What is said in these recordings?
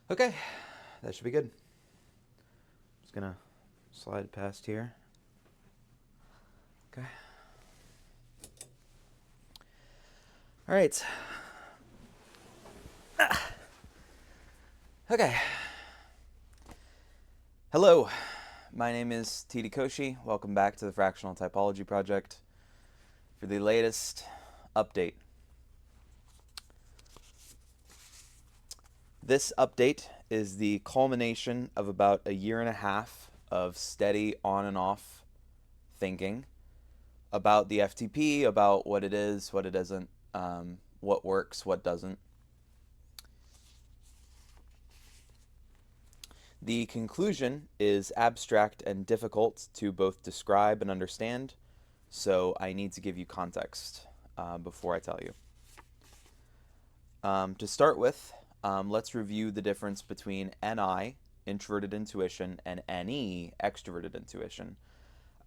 Okay, that should be good. Just gonna slide past here. Okay. All right. Okay. Hello. My name is T.D. Koshi. Welcome back to the Fractional Typology Project for the latest update. This update is the culmination of about a year and a half of steady on and off thinking about the FTP, about what it is, what it isn't, what works, what doesn't. The conclusion is abstract and difficult to both describe and understand, so I need to give you context before I tell you. To start with, let's review the difference between NI, introverted intuition, and NE, extroverted intuition.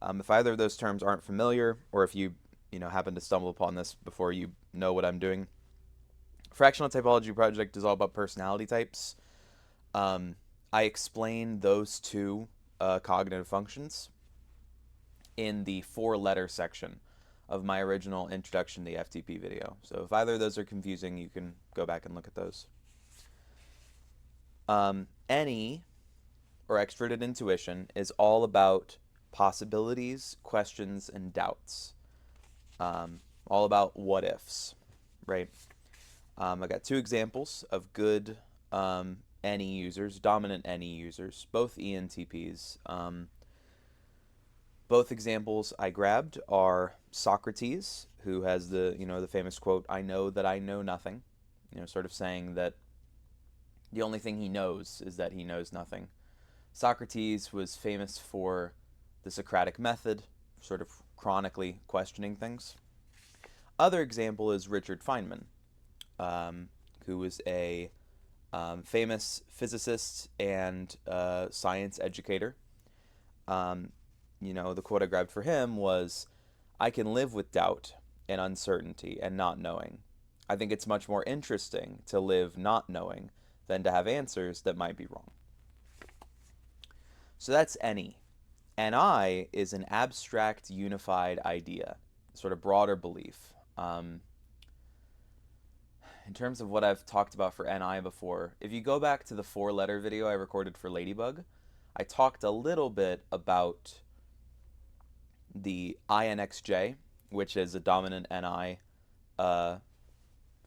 If either of those terms aren't familiar, or if you happen to stumble upon this before you know what I'm doing, Fractional Typology Project is all about personality types. I explain those two cognitive functions in the four-letter section of my original Introduction to the FTP video. So if either of those are confusing, you can go back and look at those. NE, or extroverted intuition, is all about possibilities, questions, and doubts. All about what ifs, right? I got two examples of good NE users, dominant NE users, both ENTPs. Both examples I grabbed are Socrates, who has the famous quote, "I know that I know nothing," sort of saying that the only thing he knows is that he knows nothing. Socrates was famous for the Socratic method, sort of chronically questioning things. Other example is Richard Feynman, who was a famous physicist and science educator. The quote I grabbed for him was, "I can live with doubt and uncertainty and not knowing. I think it's much more interesting to live not knowing than to have answers that might be wrong." So that's NE. NI is an abstract, unified idea, sort of broader belief. In terms of what I've talked about for NI before, if you go back to the four-letter video I recorded for Ladybug, I talked a little bit about the INXJ, which is a dominant NI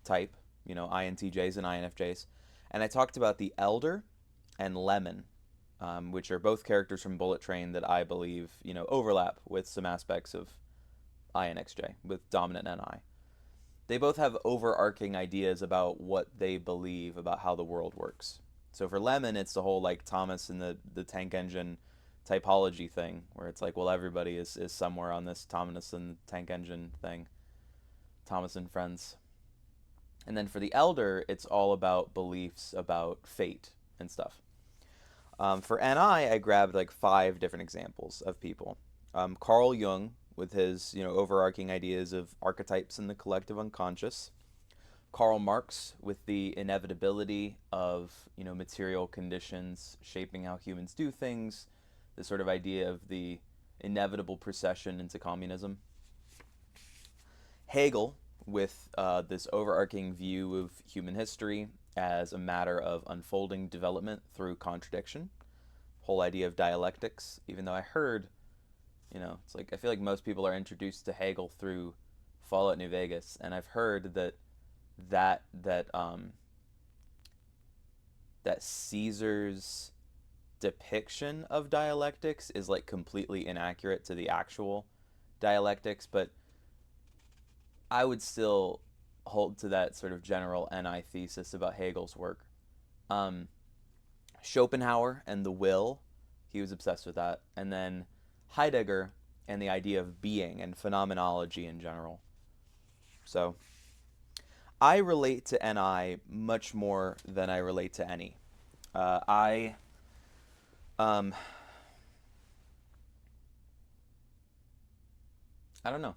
type, INTJs and INFJs. And I talked about the Elder and Lemon, which are both characters from Bullet Train that I believe, overlap with some aspects of INXJ with dominant NI. They both have overarching ideas about what they believe about how the world works. So for Lemon, it's the whole like Thomas and the tank engine typology thing, where it's like, well, everybody is somewhere on this Thomas and tank engine thing, Thomas and friends. And then for the Elder, it's all about beliefs about fate and stuff. For NI, I grabbed like 5 different examples of people. Carl Jung, with his overarching ideas of archetypes in the collective unconscious. Karl Marx, with the inevitability of material conditions shaping how humans do things, the sort of idea of the inevitable procession into communism. Hegel, with this overarching view of human history as a matter of unfolding development through contradiction. Whole idea of dialectics, even though I heard, it's like I feel like most people are introduced to Hegel through Fallout New Vegas, and I've heard that that Caesar's depiction of dialectics is like completely inaccurate to the actual dialectics, but I would still hold to that sort of general NI thesis about Hegel's work. Um, Schopenhauer and the will, he was obsessed with that. And then Heidegger and the idea of being and phenomenology in general. So I relate to NI much more than I relate to NE. I um, I don't know.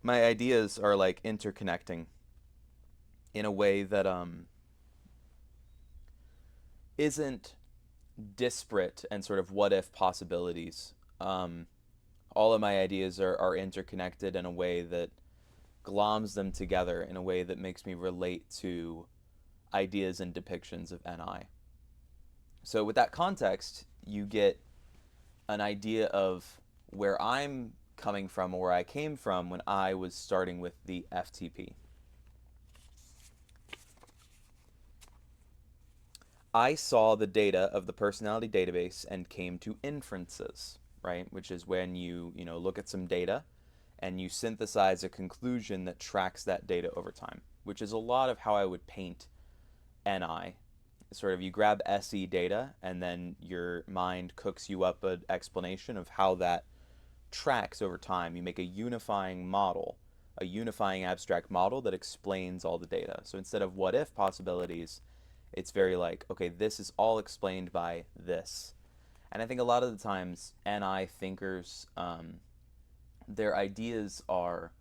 My ideas are like interconnecting in a way that isn't disparate and sort of what if possibilities. All of my ideas are interconnected in a way that gloms them together in a way that makes me relate to ideas and depictions of NI. So, with that context, you get an idea of where I'm coming from or where I came from when I was starting with the FTP. I saw the data of the personality database and came to inferences, right? Which is when you look at some data and you synthesize a conclusion that tracks that data over time, which is a lot of how I would paint NI. Sort of you grab SE data and then your mind cooks you up an explanation of how that tracks over time. You make a unifying model, a unifying abstract model that explains all the data. So instead of what if possibilities, it's very like, okay, this is all explained by this. And I think a lot of the times NI thinkers, their ideas are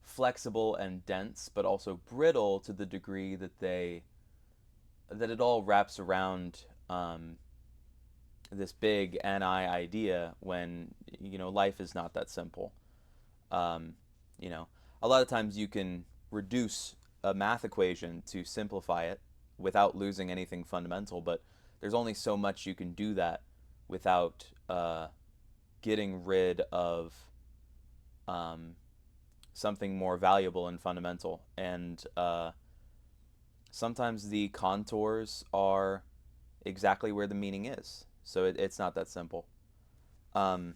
flexible and dense, but also brittle to the degree that it all wraps around this big NI idea when life is not that simple. Um, you know, a lot of times you can reduce a math equation to simplify it without losing anything fundamental, but there's only so much you can do that without getting rid of um, something more valuable and fundamental. And sometimes the contours are exactly where the meaning is. So it's not that simple. Um,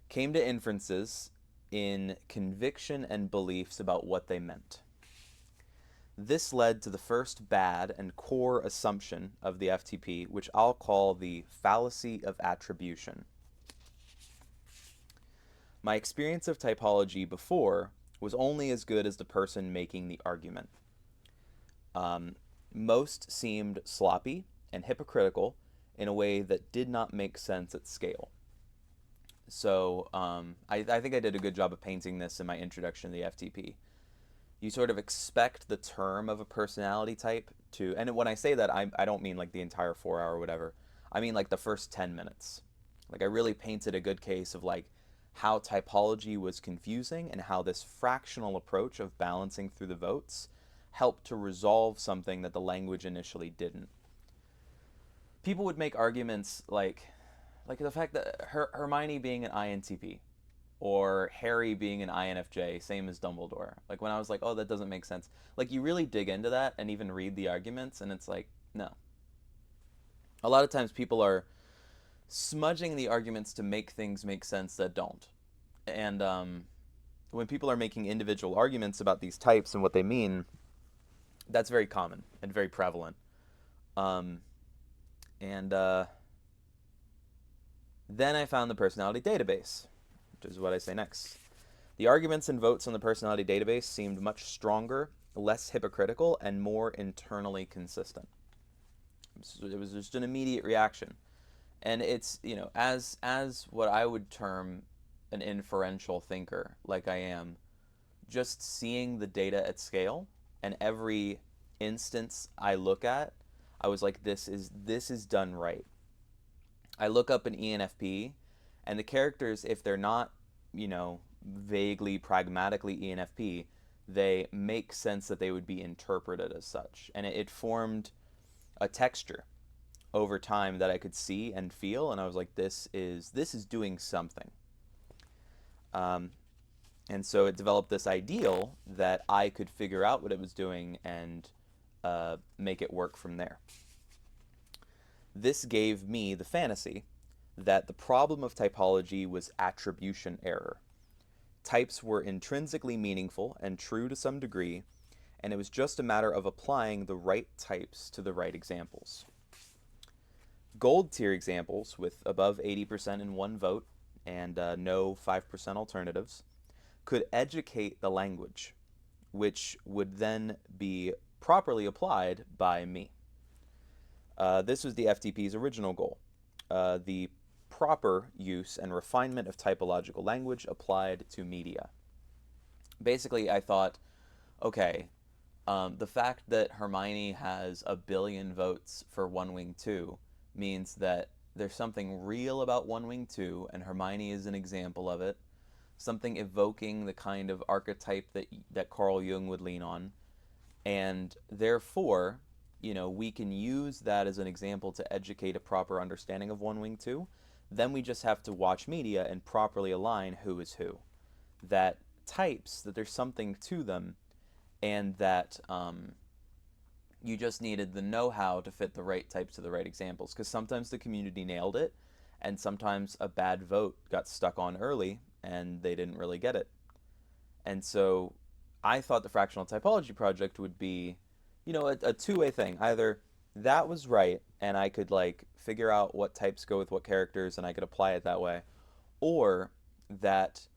Came to inferences in conviction and beliefs about what they meant. This led to the first bad and core assumption of the FTP, which I'll call the fallacy of attribution. My experience of typology before was only as good as the person making the argument. Um, Most seemed sloppy and hypocritical in a way that did not make sense at scale. So I think I did a good job of painting this in my introduction to the FTP. You sort of expect the term of a personality type to, and when I say that, I don't mean like the entire 4 hour or whatever. I mean like the first 10 minutes. Like I really painted a good case of like how typology was confusing and how this fractional approach of balancing through the votes helped to resolve something that the language initially didn't. People would make arguments like the fact that Hermione being an INTP or Harry being an INFJ, same as Dumbledore. Like when I was like, oh, that doesn't make sense. Like you really dig into that and even read the arguments, and it's like, no. A lot of times people are smudging the arguments to make things make sense that don't. And when people are making individual arguments about these types and what they mean, that's very common and very prevalent. Um, and Then I found the personality database, which is what I say next. The arguments and votes on the personality database seemed much stronger, less hypocritical, and more internally consistent. It was just an immediate reaction. And it's, as what I would term an inferential thinker, like I am, just seeing the data at scale and every instance I look at, I was like, this is done right. I look up an ENFP, and the characters, if they're not, vaguely pragmatically ENFP, they make sense that they would be interpreted as such. And it formed a texture over time that I could see and feel, and I was like, this is doing something. And so it developed this ideal that I could figure out what it was doing and make it work from there. This gave me the fantasy that the problem of typology was attribution error. Types were intrinsically meaningful and true to some degree, and it was just a matter of applying the right types to the right examples. Gold tier examples with above 80% in one vote and no 5% alternatives could educate the language, which would then be properly applied by me. This was the FTP's original goal, the proper use and refinement of typological language applied to media. Basically, I thought, okay, The fact that Hermione has a billion votes for One Wing 2 means that there's something real about One Wing 2, and Hermione is an example of it. Something evoking the kind of archetype that Carl Jung would lean on. And therefore, we can use that as an example to educate a proper understanding of One Wing 2. Then we just have to watch media and properly align who is who. That types, that there's something to them, and that you just needed the know-how to fit the right types to the right examples. Because sometimes the community nailed it, and sometimes a bad vote got stuck on early, and they didn't really get it. And so I thought the fractional typology project would be, a two-way thing. Either that was right, and I could like figure out what types go with what characters, and I could apply it that way, or that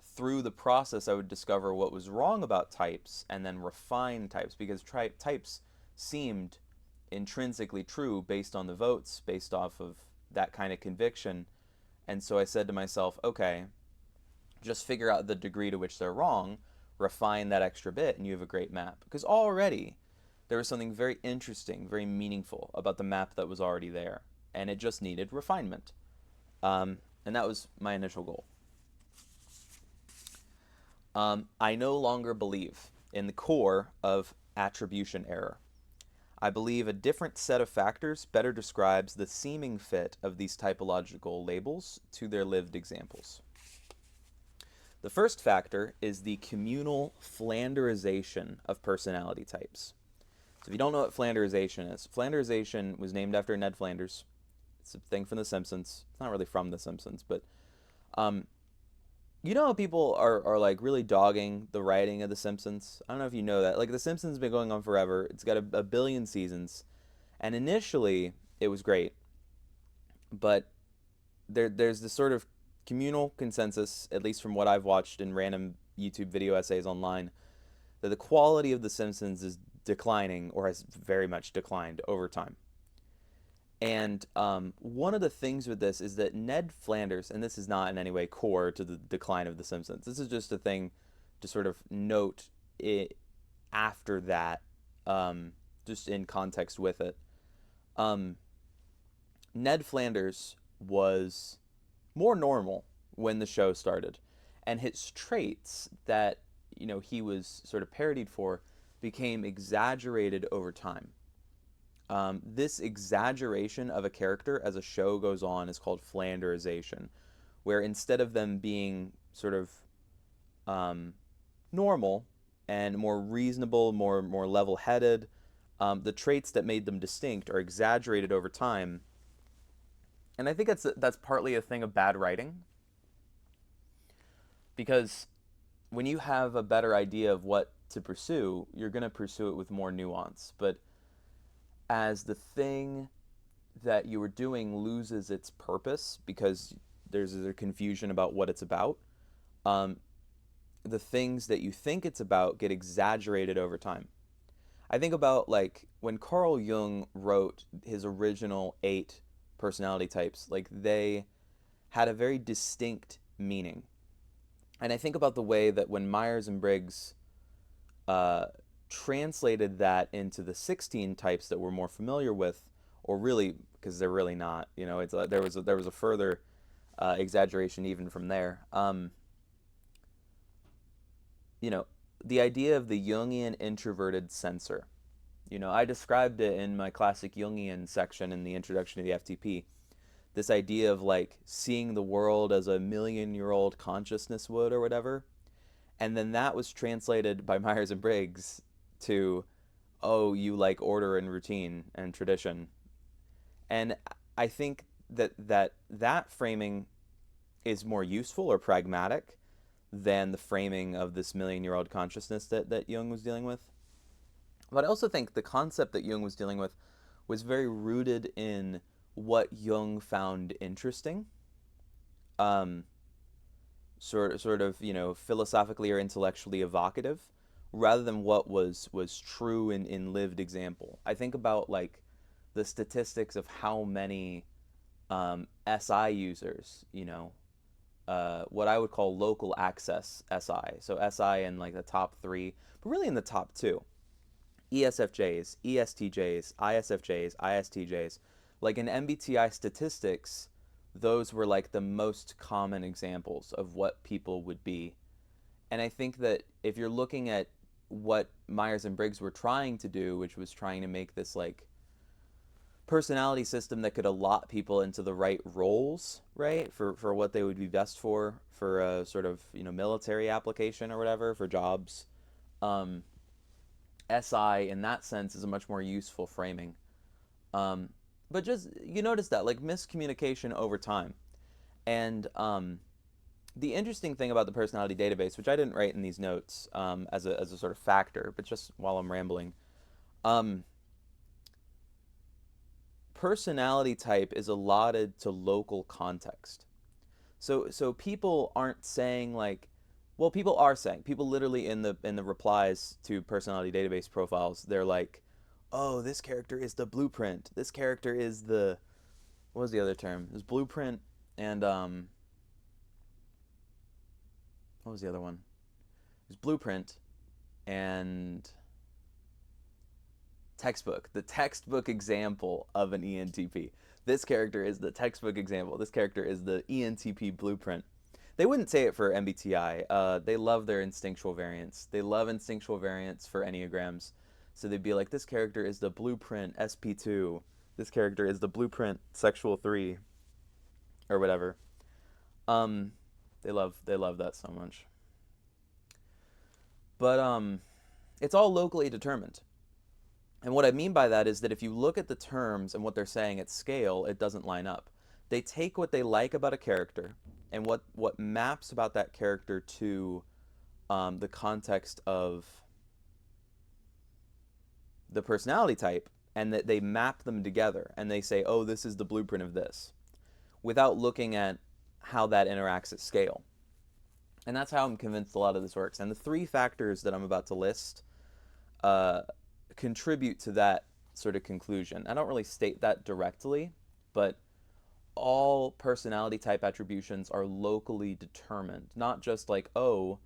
through the process I would discover what was wrong about types and then refine types because types seemed intrinsically true based on the votes, based off of that kind of conviction. And so I said to myself, okay, just figure out the degree to which they're wrong, refine that extra bit, and you have a great map. Because already there was something very interesting, very meaningful about the map that was already there, and it just needed refinement. And that was my initial goal. I no longer believe in the core of attribution error. I believe a different set of factors better describes the seeming fit of these typological labels to their lived examples. The first factor is the communal flanderization of personality types. So if you don't know what flanderization is, flanderization was named after Ned Flanders. It's a thing from The Simpsons. It's not really from The Simpsons, but you know how people are like really dogging the writing of The Simpsons? I don't know if you know that. Like The Simpsons has been going on forever. It's got a billion seasons. And initially it was great. But there's this sort of communal consensus, at least from what I've watched in random YouTube video essays online, that the quality of The Simpsons is declining or has very much declined over time. And one of the things with this is that Ned Flanders, and this is not in any way core to the decline of The Simpsons, this is just a thing to sort of note it after that, just in context with it. Um, Ned Flanders was more normal when the show started, and his traits that he was sort of parodied for became exaggerated over time. This exaggeration of a character as a show goes on is called flanderization, where instead of them being sort of normal and more reasonable, more level-headed, the traits that made them distinct are exaggerated over time. And I think that's partly a thing of bad writing, because when you have a better idea of what to pursue, you're going to pursue it with more nuance. But as the thing that you were doing loses its purpose because there's a confusion about what it's about, the things that you think it's about get exaggerated over time. I think about like when Carl Jung wrote his original 8 personality types, like they had a very distinct meaning. And I think about the way that when Myers and Briggs uh, translated that into the 16 types that we're more familiar with, or really, because they're really not, it's there was a further exaggeration even from there. You know, the idea of the Jungian introverted sensor. I described it in my classic Jungian section in the introduction to the FTP. This idea of like seeing the world as a million-year-old consciousness would or whatever. And then that was translated by Myers and Briggs to, oh, you like order and routine and tradition. And I think that framing is more useful or pragmatic than the framing of this million-year-old consciousness that Jung was dealing with. But I also think the concept that Jung was dealing with was very rooted in what Jung found interesting, um, sort of philosophically or intellectually evocative, rather than what was true in lived example. I think about like the statistics of how many SI users, what I would call local access SI. So SI in like the top 3, but really in the top 2. ESFJs, ESTJs, ISFJs, ISTJs. Like in MBTI statistics, those were like the most common examples of what people would be. And I think that if you're looking at what Myers and Briggs were trying to do, which was trying to make this like personality system that could allot people into the right roles, right, for what they would be best for a sort of military application or whatever, for jobs. Um, SI in that sense is a much more useful framing. Um, but just you notice that like miscommunication over time, and the interesting thing about the personality database, which I didn't write in these notes as a sort of factor, but just while I'm rambling, um, personality type is allotted to local context. So people aren't saying like, well, people are saying, people literally in the replies to personality database profiles, they're like, oh, this character is the blueprint. This character is the, what was the other term? It was blueprint and what was the other one? It was blueprint and textbook, the textbook example of an ENTP. This character is the textbook example. This character is the ENTP blueprint. They wouldn't say it for MBTI. They love their instinctual variants. They love instinctual variants for Enneagrams. So they'd be like, this character is the blueprint SP2. This character is the blueprint sexual 3 or whatever. Um, they love that so much. But it's all locally determined. And what I mean by that is that if you look at the terms and what they're saying at scale, it doesn't line up. They take what they like about a character and what maps about that character to the context of the personality type, and that they map them together and they say, oh, this is the blueprint of this, without looking at how that interacts at scale. And that's how I'm convinced a lot of this works. And the three factors that I'm about to list uh, contribute to that sort of conclusion. I don't really state that directly, but all personality type attributions are locally determined, not just like, oh,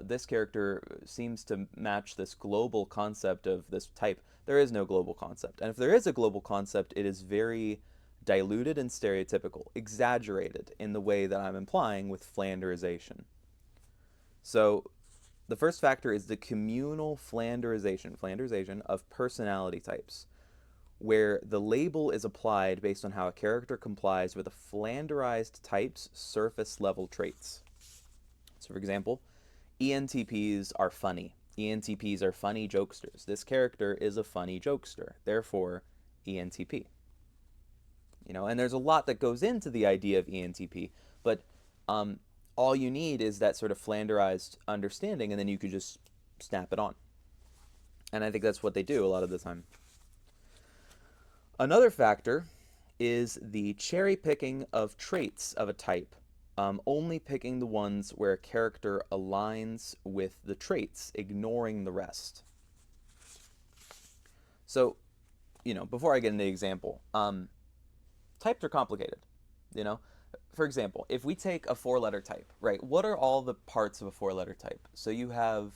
this character seems to match this global concept of this type. There is no global concept. And if there is a global concept, it is very diluted and stereotypical, exaggerated in the way that I'm implying with Flanderization. So the first factor is the communal Flanderization of personality types, where the label is applied based on how a character complies with a Flanderized type's surface level traits. So for example, ENTPs are funny. ENTPs are funny jokesters. This character is a funny jokester, therefore ENTP. And there's a lot that goes into the idea of ENTP, but um, all you need is that sort of Flanderized understanding, and then you could just snap it on. And I think that's what they do a lot of the time. Another factor is the cherry picking of traits of a type, only picking the ones where a character aligns with the traits, ignoring the rest. So, before I get into the example, types are complicated. You know, for example, if we take a four-letter type, right? What are all the parts of a four-letter type? So you have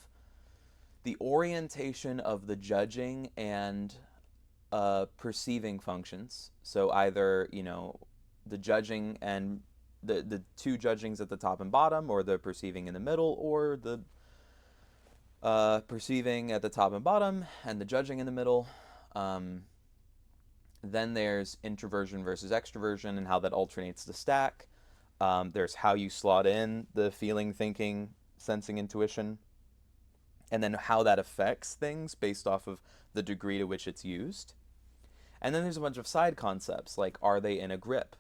the orientation of the judging and perceiving functions. So either, the judging and the two judgings at the top and bottom, or the perceiving in the middle, or the perceiving at the top and bottom and the judging in the middle. Then there's introversion versus extroversion and how that alternates the stack. There's how you slot in the feeling, thinking, sensing, intuition, and then how that affects things based off of the degree to which it's used. And then there's a bunch of side concepts, like are they in a grip?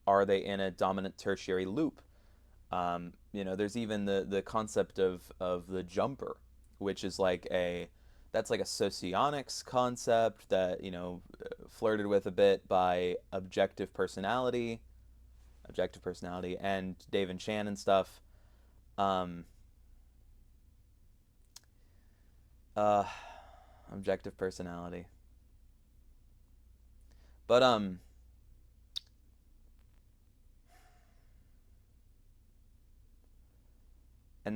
Are they in a dominant tertiary loop? There's even the concept of the jumper, which is that's like a socionics concept that, flirted with a bit by objective personality, and Dave and Shannon stuff. Um, uh, Objective personality. But and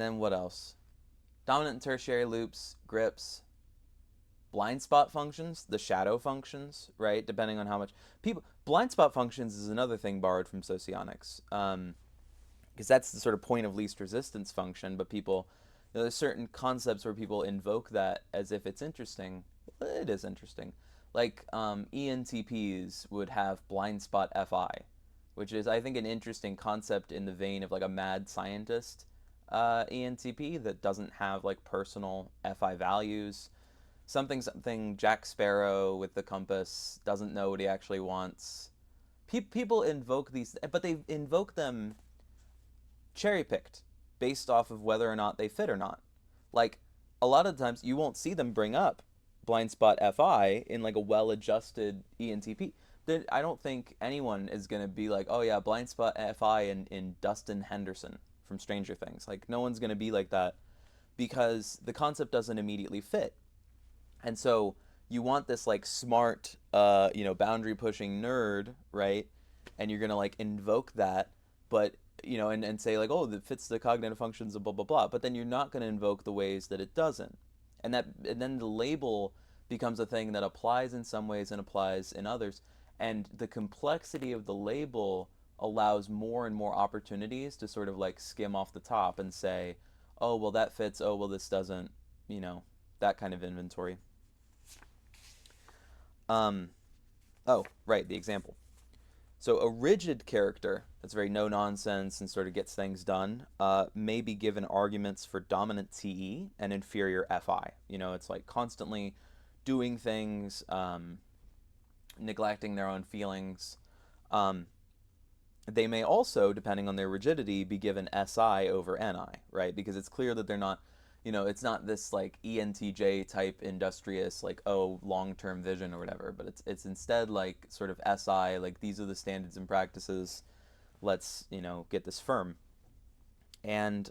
then what else? Dominant and tertiary loops, grips. blind spot functions, the shadow functions, right? Depending on how much people blind spot functions is another thing borrowed from socionics, because that's the sort of point of least resistance function. But people, there's certain concepts where people invoke that as if it's interesting. It is interesting. Like ENTPs would have blind spot FI, which is I think an interesting concept in the vein of like a mad scientist ENTP that doesn't have like personal FI values. Something Jack Sparrow with the compass doesn't know what he actually wants. People invoke these, but they invoke them cherry picked based off of whether or not they fit or not. Like a lot of times you won't see them bring up blind spot FI in like a well adjusted ENTP. I don't think anyone is going to be like, oh yeah, blind spot FI in Dustin Henderson from Stranger Things. Like no one's going to be like that because the concept doesn't immediately fit. And so you want this like smart, boundary pushing nerd, right? And you're gonna like invoke that, but and say like, oh, that fits the cognitive functions of blah blah blah. But then you're not gonna invoke the ways that it doesn't, and then the label becomes a thing that applies in some ways and applies in others, and the complexity of the label allows more and more opportunities to sort of like skim off the top and say, oh well that fits, oh well this doesn't, that kind of inventory. Um, oh, right, the example. So a rigid character that's very no nonsense and sort of gets things done may be given arguments for dominant TE and inferior FI. It's like constantly doing things, neglecting their own feelings. Um, they may also, depending on their rigidity, be given SI over NI, right? Because it's clear that they're not, it's not this like ENTJ type industrious, like, oh, long-term vision or whatever, but it's instead like sort of SI, like these are the standards and practices, let's, get this firm. And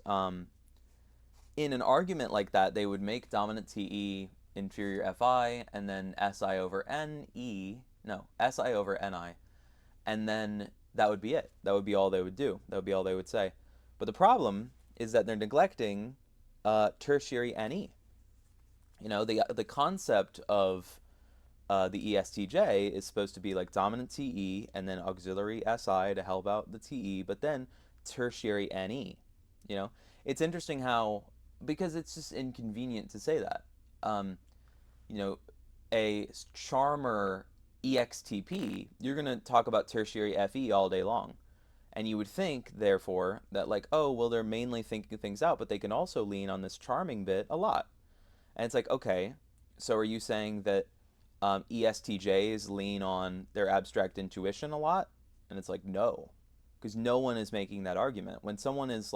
in an argument like that, they would make dominant TE inferior FI and then SI over NE, no, SI over NI, and then that would be it. That would be all they would do. That would be all they would say. But the problem is that they're neglecting tertiary NE. The concept of the ESTJ is supposed to be like dominant TE and then auxiliary SI to help out the TE, but then tertiary NE. It's interesting how, because it's just inconvenient to say that. You know, a charmer EXTP, you're going to talk about tertiary FE all day long. And you would think, therefore, that like, oh, well, they're mainly thinking things out, but they can also lean on this charming bit a lot. And it's like, okay, so are you saying that ESTJs lean on their abstract intuition a lot? And it's like, no, because no one is making that argument. When someone is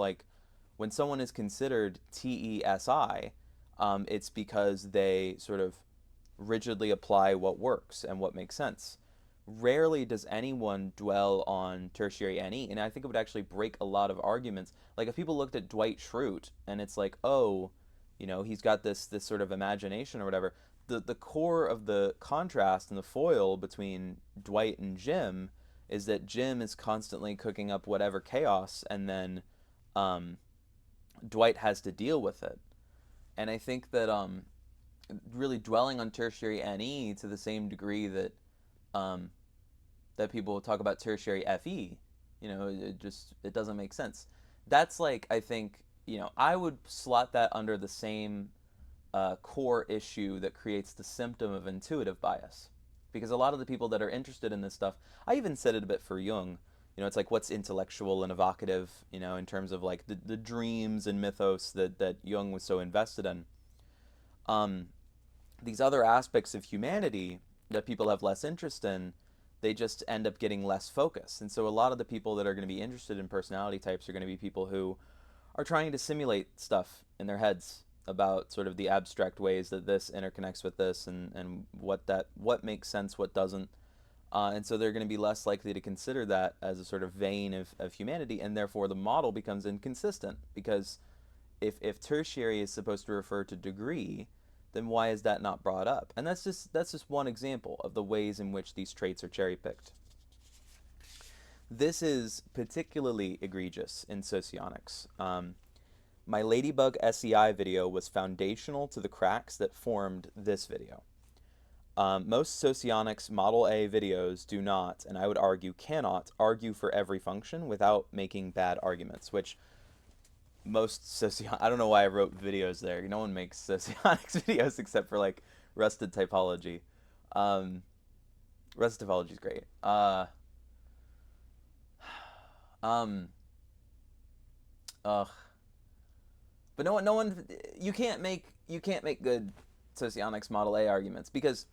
considered TESI, it's because they sort of rigidly apply what works and what makes sense. Rarely does anyone dwell on tertiary NE, and I think it would actually break a lot of arguments. Like if people looked at Dwight Schrute and it's like, oh, he's got this sort of imagination or whatever. The core of the contrast and the foil between Dwight and Jim is that Jim is constantly cooking up whatever chaos, and then Dwight has to deal with it. And I think that really dwelling on tertiary NE to the same degree that people talk about tertiary FE, it doesn't make sense. That's like, I think, I would slot that under the same core issue that creates the symptom of intuitive bias. Because a lot of the people that are interested in this stuff, I even said it a bit for Jung, it's like what's intellectual and evocative, in terms of like the dreams and mythos that Jung was so invested in. These other aspects of humanity that people have less interest in, they just end up getting less focus. And so a lot of the people that are going to be interested in personality types are going to be people who are trying to simulate stuff in their heads about sort of the abstract ways that this interconnects with this, and what makes sense, what doesn't. And so they're going to be less likely to consider that as a sort of vein of humanity, and therefore the model becomes inconsistent, because if tertiary is supposed to refer to degree, then why is that not brought up? And that's just one example of the ways in which these traits are cherry-picked. This is particularly egregious in socionics. My Ladybug SEI video was foundational to the cracks that formed this video. Most socionics Model A videos do not, and I would argue cannot, argue for every function without making bad arguments, which I don't know why I wrote videos there. No one makes socionics videos except for like rusted typology. Um, rusted typology is great. Um, ugh. But no one, you can't make good socionics Model A arguments because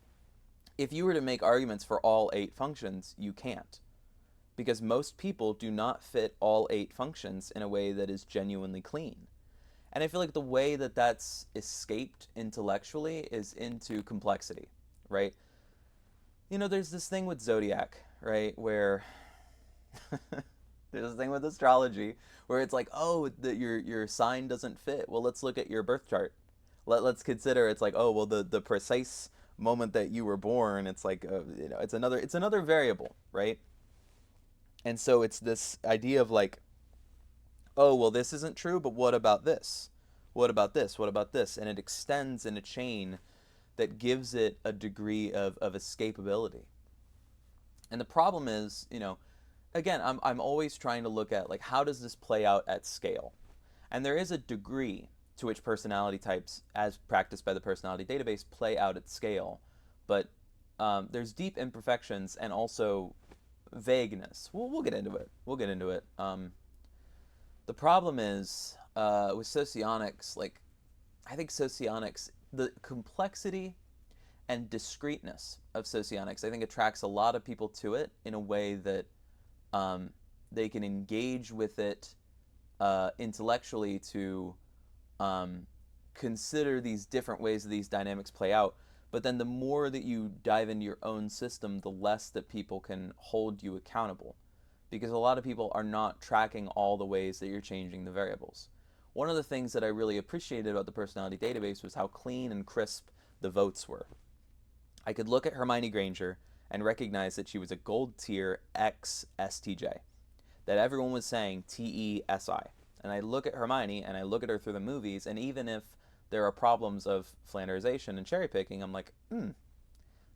if you were to make arguments for all 8 functions, you can't. Because most people do not fit all 8 functions in a way that is genuinely clean. And I feel like the way that that's escaped intellectually is into complexity, right? There's this thing with zodiac, right, where there's this thing with astrology where it's like, oh, your sign doesn't fit. Well, let's look at your birth chart. Let's consider it's like, oh, well, the precise moment that you were born, it's like, it's another variable, right? And so it's this idea of like, oh, well, this isn't true, but what about this? What about this? What about this? And it extends in a chain that gives it a degree of escapability. And the problem is, again, I'm always trying to look at like how does this play out at scale? And there is a degree to which personality types, as practiced by the personality database, play out at scale. But there's deep imperfections and also vagueness. We'll get into it. We'll get into it. The problem is with socionics, like I think socionics, the complexity and discreteness of socionics, I think attracts a lot of people to it in a way that um, they can engage with it intellectually to um, consider these different ways that these dynamics play out. But then the more that you dive into your own system, the less that people can hold you accountable. Because a lot of people are not tracking all the ways that you're changing the variables. One of the things that I really appreciated about the personality database was how clean and crisp the votes were. I could look at Hermione Granger and recognize that she was a gold tier X STJ, that everyone was saying TESI. And I look at Hermione and I look at her through the movies, and even if there are problems of flanderization and cherry picking, I'm like,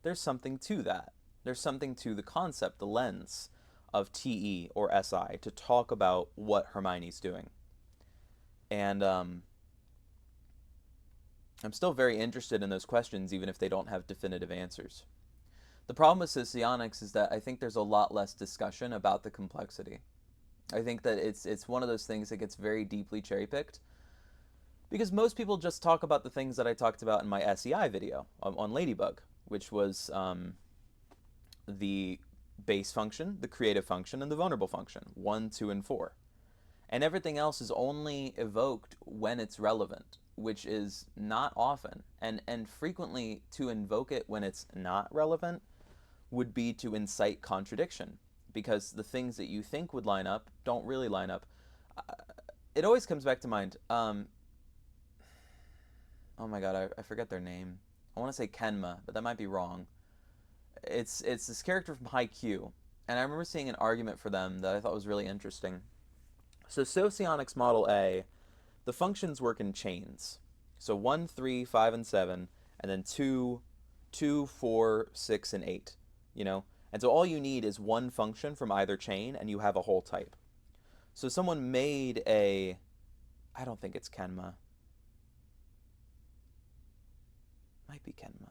there's something to that. There's something to the concept, the lens of TE or SI to talk about what Hermione's doing. And I'm still very interested in those questions, even if they don't have definitive answers. The problem with socionics is that I think there's a lot less discussion about the complexity. I think that it's one of those things that gets very deeply cherry picked because most people just talk about the things that I talked about in my SEI video on Ladybug, which was the base function, the creative function, and the vulnerable function, 1, 2, and 4. And everything else is only evoked when it's relevant, which is not often. And frequently to invoke it when it's not relevant would be to incite contradiction, because the things that you think would line up don't really line up. It always comes back to mind. Oh my god, I forget their name. I want to say Kenma, but that might be wrong. It's this character from Haikyuu, and I remember seeing an argument for them that I thought was really interesting. So Socionics Model A, the functions work in chains. So 1, 3, 5, and 7, and then 2, 2, 4, 6, and 8. And so all you need is one function from either chain, and you have a whole type. So someone made I don't think it's Kenma. Might be Kenma.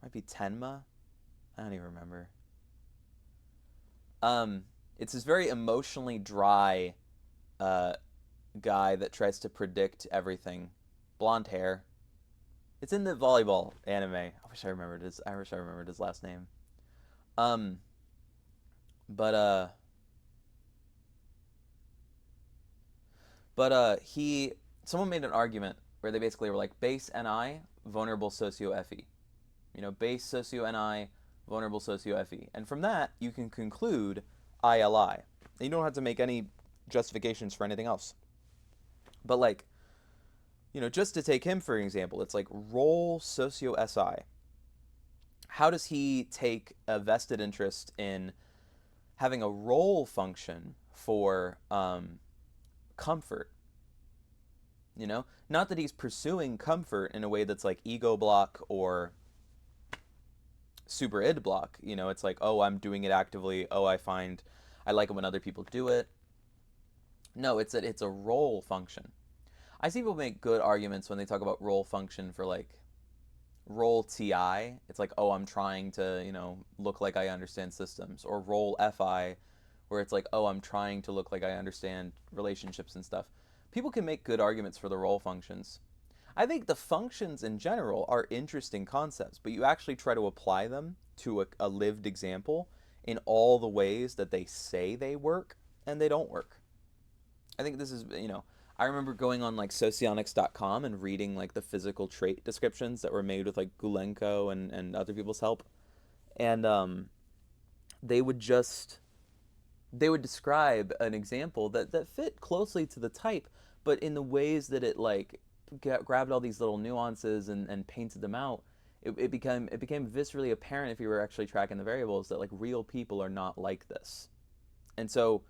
Might be Tenma. I don't even remember. It's this very emotionally dry uh, guy that tries to predict everything. Blonde hair. It's in the volleyball anime. I wish I remembered his last name. Um, but he someone made an argument where they basically were like base NI, vulnerable socio FE. Base socio NI, vulnerable socio FE. And from that, you can conclude ILI. And you don't have to make any justifications for anything else. But like, just to take him for example, it's like role socio SI. How does he take a vested interest in having a role function for comfort? Not that he's pursuing comfort in a way that's like ego block or super id block. You know, it's like, oh, I'm doing it actively. Oh, I like it when other people do it. No, it's a role function. I see people make good arguments when they talk about role function for like role TI. It's like, oh, I'm trying to, look like I understand systems. Or role FI, where it's like, oh, I'm trying to look like I understand relationships and stuff. People can make good arguments for the role functions. I think the functions in general are interesting concepts, but you actually try to apply them to a lived example in all the ways that they say they work, and they don't work. I think this is, I remember going on like socionics.com and reading like the physical trait descriptions that were made with like Gulenko and other people's help. And they would just, they would describe an example that fit closely to the type, but in the ways that it like grabbed all these little nuances and painted them out. It became viscerally apparent if you were actually tracking the variables that like real people are not like this. And so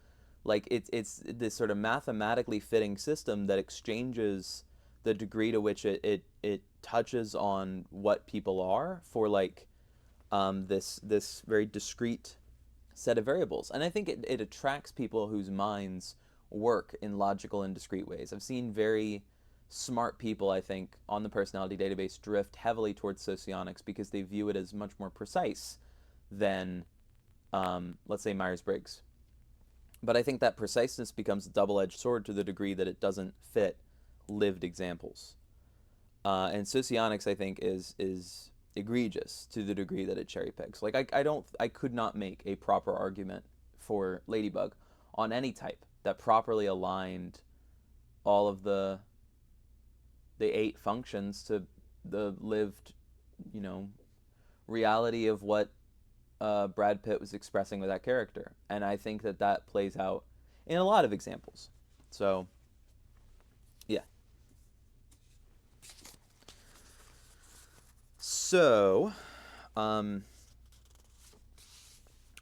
like it's this sort of mathematically fitting system that exchanges the degree to which it touches on what people are for like this very discrete set of variables. And I think it attracts people whose minds work in logical and discrete ways. I've seen very smart people, I think, on the personality database drift heavily towards socionics because they view it as much more precise than, let's say, Myers-Briggs. But I think that preciseness becomes a double-edged sword to the degree that it doesn't fit lived examples. And socionics, I think, is egregious to the degree that it cherry picks. Like I could not make a proper argument for Ladybug on any type that properly aligned all of the 8 functions to the lived, you know, reality of what Brad Pitt was expressing with that character. And I think that plays out in a lot of examples. So, yeah. So, um,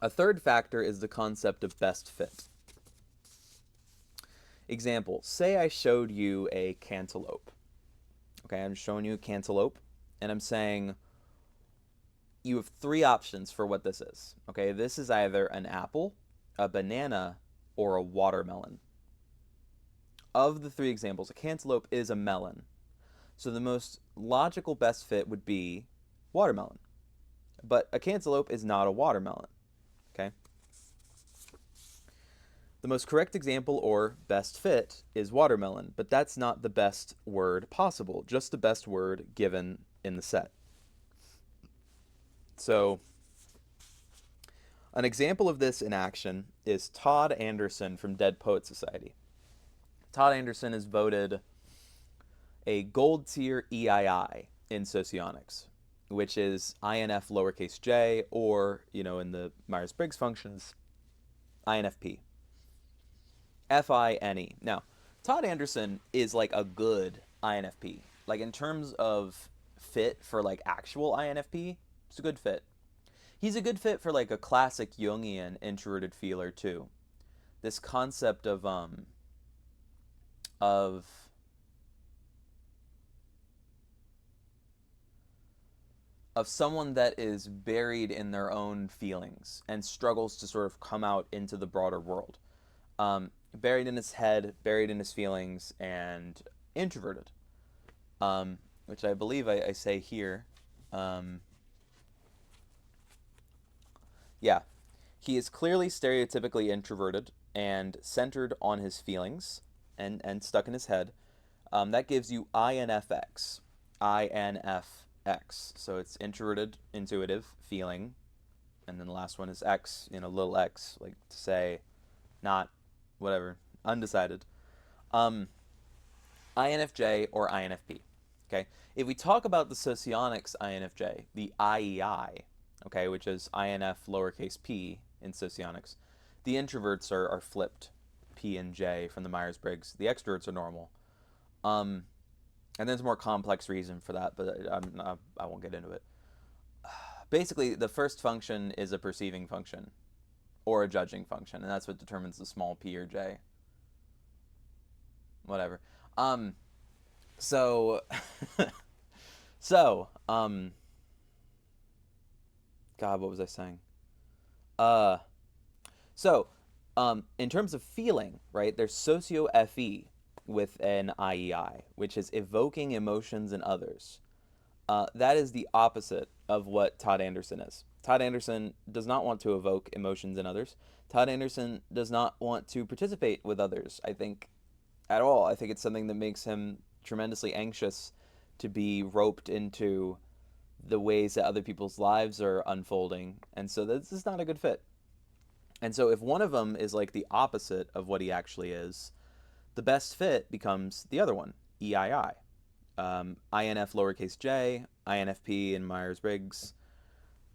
a third factor is the concept of best fit. Example, say I showed you a cantaloupe. Okay, I'm showing you a cantaloupe, and I'm saying you have 3 options for what this is. Okay, this is either an apple, a banana, or a watermelon. Of the 3 examples, a cantaloupe is a melon. So the most logical best fit would be watermelon. But a cantaloupe is not a watermelon. Okay? The most correct example or best fit is watermelon, but that's not the best word possible, just the best word given in the set. So, an example of this in action is Todd Anderson from Dead Poet Society. Todd Anderson is voted a gold tier EII in socionics, which is INF lowercase j, or, in the Myers-Briggs functions, INFP. FINE. Now, Todd Anderson is like a good INFP. Like in terms of fit for like actual INFP, it's a good fit. He's a good fit for like a classic Jungian introverted feeler too. This concept of someone that is buried in their own feelings and struggles to sort of come out into the broader world. Buried in his head, buried in his feelings, and introverted, which I believe I say here. Yeah, he is clearly stereotypically introverted and centered on his feelings and stuck in his head. That gives you INFX. INFX. So it's introverted, intuitive, feeling, and then the last one is X, little x, like to say not whatever, undecided. INFJ or INFP. Okay, if we talk about the socionics INFJ, the IEI, okay, which is INF lowercase p in socionics, the introverts are flipped, P and J from the Myers-Briggs. The extroverts are normal. And there's a more complex reason for that, but I won't get into it. Basically, the first function is a perceiving function or a judging function, and that's what determines the small p or j. Whatever. So, so, God, what was I saying? Uh, so, in terms of feeling, right? There's socio-FE with an IEI, which is evoking emotions in others. That is the opposite of what Todd Anderson is. Todd Anderson does not want to evoke emotions in others. Todd Anderson does not want to participate with others, I think, at all. I think it's something that makes him tremendously anxious to be roped into the ways that other people's lives are unfolding. And so this is not a good fit. And so if one of them is like the opposite of what he actually is, the best fit becomes the other one, EII. INF lowercase j, INFP in Myers-Briggs,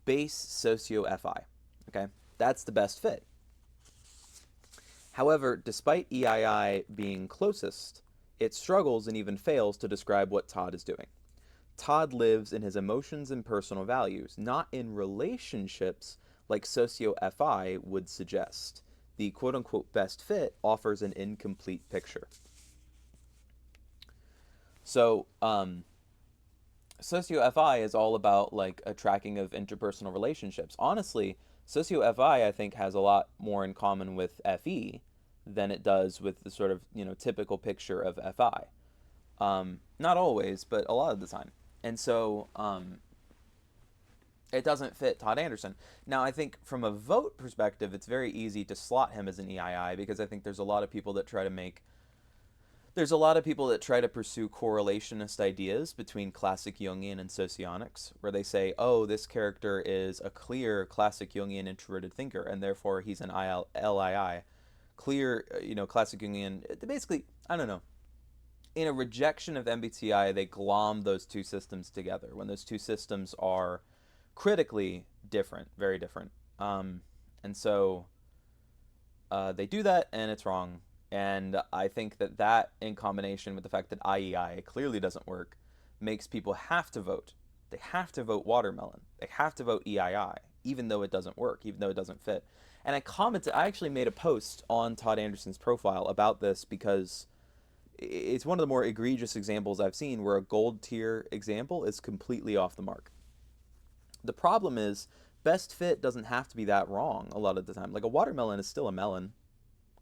base socio-FI. Okay, that's the best fit. However, despite EII being closest, it struggles and even fails to describe what Todd is doing. Todd lives in his emotions and personal values, not in relationships like socio-FI would suggest. The quote-unquote best fit offers an incomplete picture. So, socio-FI is all about like a tracking of interpersonal relationships. Honestly, socio-FI I think has a lot more in common with FE than it does with the sort of typical picture of FI. Not always, but a lot of the time. And so it doesn't fit Todd Anderson. Now, I think from a vote perspective, it's very easy to slot him as an EII because I think there's a lot of people that try to pursue correlationist ideas between classic Jungian and socionics, where they say, oh, this character is a clear classic Jungian introverted thinker, and therefore he's an LII. Clear, classic Jungian. Basically, I don't know. In a rejection of MBTI, they glom those two systems together when those two systems are critically different, very different. And so they do that, and it's wrong. And I think that in combination with the fact that IEI clearly doesn't work makes people have to vote. They have to vote watermelon. They have to vote EII, even though it doesn't work, even though it doesn't fit. And I actually made a post on Todd Anderson's profile about this because it's one of the more egregious examples I've seen where a gold tier example is completely off the mark. The problem is best fit doesn't have to be that wrong a lot of the time. Like a watermelon is still a melon.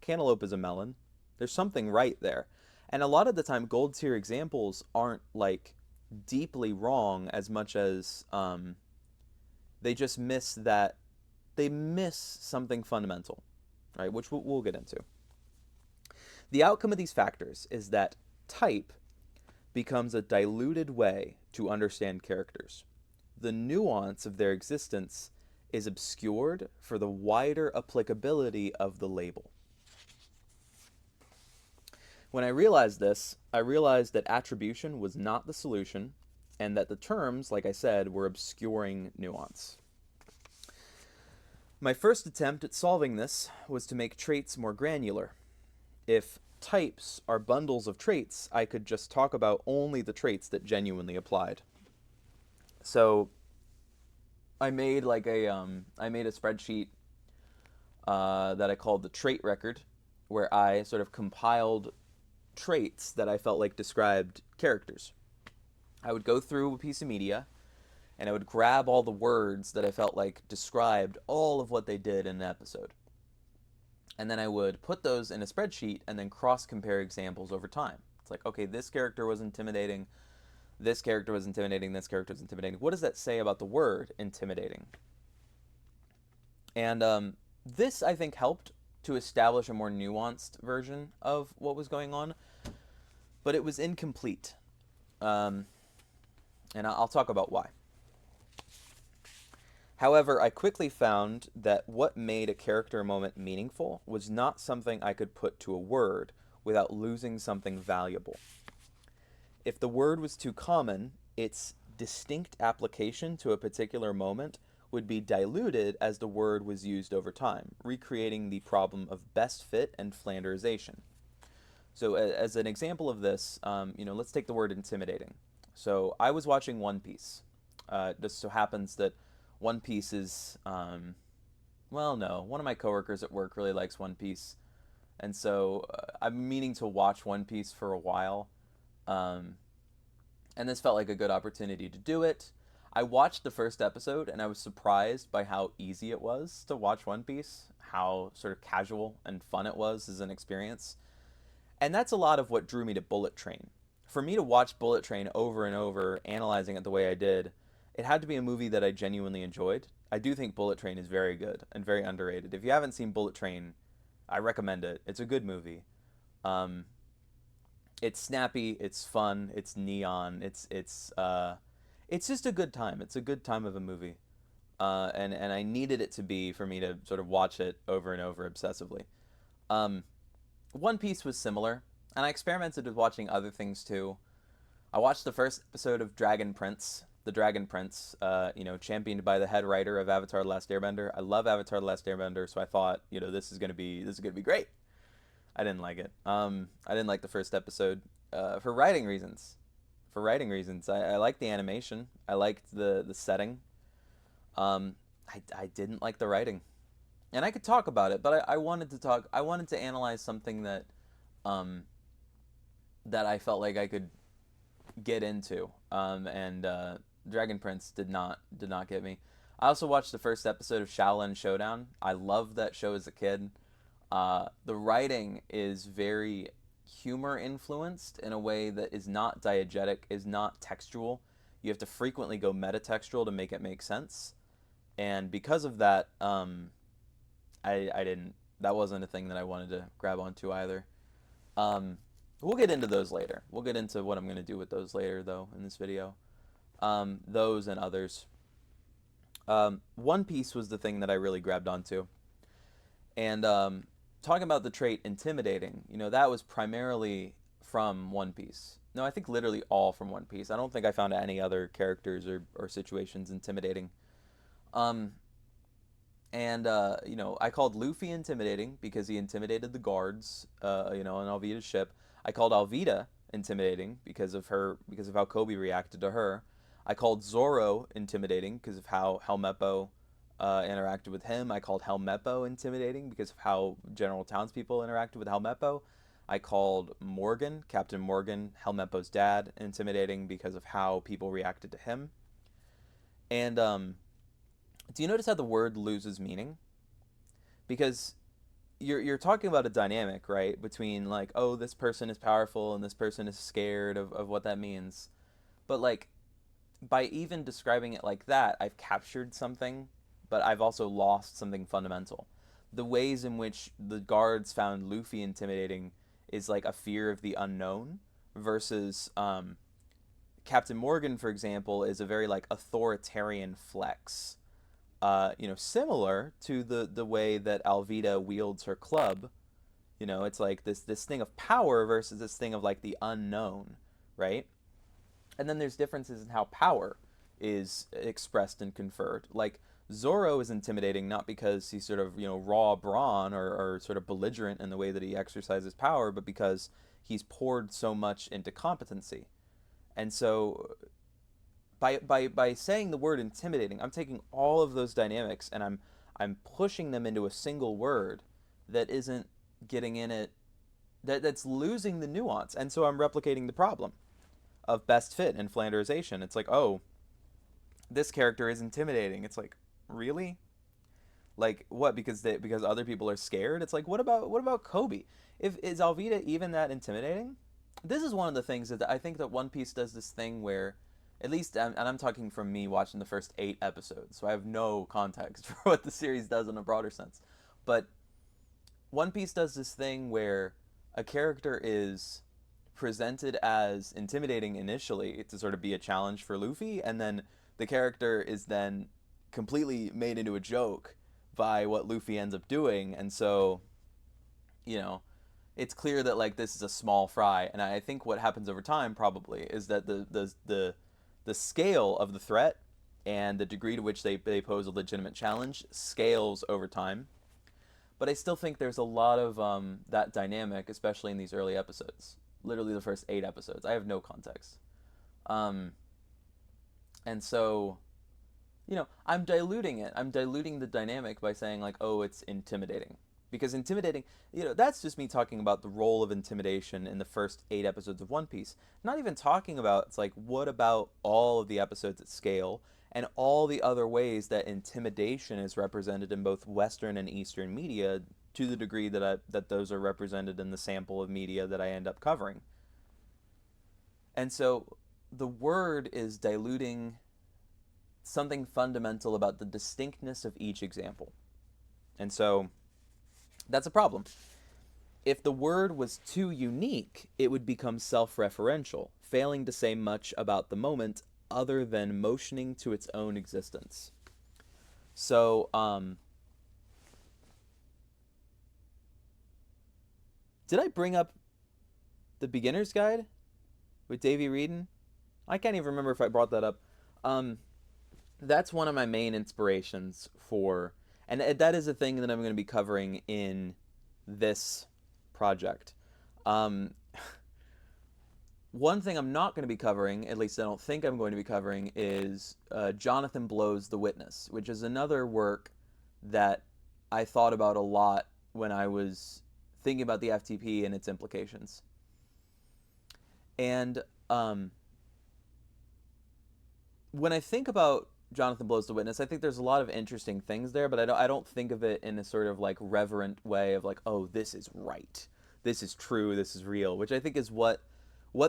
Cantaloupe is a melon. There's something right there. And a lot of the time gold tier examples aren't like deeply wrong as much as they just miss something fundamental, right? Which we'll get into. The outcome of these factors is that type becomes a diluted way to understand characters. The nuance of their existence is obscured for the wider applicability of the label. When I realized this, I realized that attribution was not the solution, and that the terms, like I said, were obscuring nuance. My first attempt at solving this was to make traits more granular. If types are bundles of traits, I could just talk about only the traits that genuinely applied. So I made a spreadsheet that I called the trait record, where I sort of compiled traits that I felt like described characters. I would go through a piece of media and I would grab all the words that I felt like described all of what they did in an episode. And then I would put those in a spreadsheet and then cross-compare examples over time. It's like, okay, this character was intimidating, this character was intimidating, this character was intimidating. What does that say about the word intimidating? And this, I think, helped to establish a more nuanced version of what was going on, but it was incomplete. And I'll talk about why. However, I quickly found that what made a character moment meaningful was not something I could put to a word without losing something valuable. If the word was too common, its distinct application to a particular moment would be diluted as the word was used over time, recreating the problem of best fit and Flanderization. So as an example of this, let's take the word intimidating. So I was watching One Piece. Just so happens that One Piece is, one of my coworkers at work really likes One Piece. And so I'm meaning to watch One Piece for a while. And this felt like a good opportunity to do it. I watched the first episode and I was surprised by how easy it was to watch One Piece, how sort of casual and fun it was as an experience. And that's a lot of what drew me to Bullet Train. For me to watch Bullet Train over and over, analyzing it the way I did, it had to be a movie that I genuinely enjoyed. I do think Bullet Train is very good and very underrated. If you haven't seen Bullet Train, I recommend it. It's a good movie. Um, it's snappy, it's fun, it's neon, it's just a good time. It's a good time of a movie. And I needed it to be for me to sort of watch it over and over obsessively. Um, One Piece was similar, and I experimented with watching other things too. I watched the first episode of Dragon Prince, the Dragon Prince, championed by the head writer of Avatar: The Last Airbender. I love Avatar: The Last Airbender, so I thought, this is gonna be great. I didn't like it. I didn't like the first episode for writing reasons. For writing reasons, I liked the animation. I liked the setting. I didn't like the writing, and I could talk about it, but I wanted to talk. I wanted to analyze something um, that I felt like I could get into. And Dragon Prince did not get me. I also watched the first episode of Shaolin Showdown. I loved that show as a kid. The writing is very humor influenced in a way that is not diegetic, is not textual. You have to frequently go metatextual to make it make sense. And because of that, I didn't. That wasn't a thing that I wanted to grab onto either. Um, we'll get into those later. We'll get into what I'm going to do with those later, though, in this video. Those and others. One Piece was the thing that I really grabbed onto. And talking about the trait intimidating, that was primarily from One Piece. No, I think literally all from One Piece. I don't think I found any other characters or situations intimidating. Um, I called Luffy intimidating because he intimidated the guards, on Alvida's ship. I called Alvida intimidating because of how Kobe reacted to her. I called Zoro intimidating because of how Helmeppo interacted with him. I called Helmeppo intimidating because of how general townspeople interacted with Helmeppo. I called Morgan, Captain Morgan, Helmeppo's dad, intimidating because of how people reacted to him. And do you notice how the word loses meaning? Because you're talking about a dynamic, right? Between like, oh, this person is powerful and this person is scared of what that means. But like by even describing it like that, I've captured something, but I've also lost something fundamental. The ways in which the guards found Luffy intimidating is like a fear of the unknown versus Captain Morgan, for example, is a very like authoritarian flex. Similar to the way that Alvida wields her club. It's like this thing of power versus this thing of like the unknown, right? And then there's differences in how power is expressed and conferred. Like Zoro is intimidating not because he's sort of raw brawn or sort of belligerent in the way that he exercises power, but because he's poured so much into competency. And so by saying the word intimidating, I'm taking all of those dynamics and I'm pushing them into a single word that isn't getting in it, that's losing the nuance. And so I'm replicating the problem of best fit and Flanderization. It's like, oh, this character is intimidating. It's like, really? Like what? Because other people are scared? It's like, what about Kobe? If is Alvida even that intimidating? This is one of the things that I think that One Piece does this thing where, at least, and I'm talking from me watching the first 8 episodes, so I have no context for what the series does in a broader sense. But One Piece does this thing where a character is presented as intimidating initially to sort of be a challenge for Luffy, and then the character is then completely made into a joke by what Luffy ends up doing, and so, you know, it's clear that like this is a small fry, and I think what happens over time probably is that the scale of the threat and the degree to which they pose a legitimate challenge scales over time. But I still think there's a lot of that dynamic, especially in these early episodes. Literally the first 8 episodes. I have no context. Um, and so, I'm diluting it. I'm diluting the dynamic by saying, like, oh, it's intimidating. Because intimidating, that's just me talking about the role of intimidation in the first 8 episodes of One Piece. Not even talking about, it's like, what about all of the episodes at scale? and all the other ways that intimidation is represented in both Western and Eastern media, to the degree that those are represented in the sample of media that I end up covering. And so the word is diluting something fundamental about the distinctness of each example. And so that's a problem. If the word was too unique, it would become self-referential, failing to say much about the moment other than motioning to its own existence. So, did I bring up the beginner's guide with Davey Reedon? I can't even remember if I brought that up. Um, that's one of my main inspirations for, and that is a thing that I'm going to be covering in this project. Um, One thing I'm not going to be covering, at least I don't think I'm going to be covering, is Jonathan Blow's The Witness, which is another work that I thought about a lot when I was thinking about the FTP and its implications. And when I think about Jonathan Blow's The Witness, I think there's a lot of interesting things there, but I don't think of it in a sort of like reverent way of like, oh, this is right, this is true, this is real, which I think is what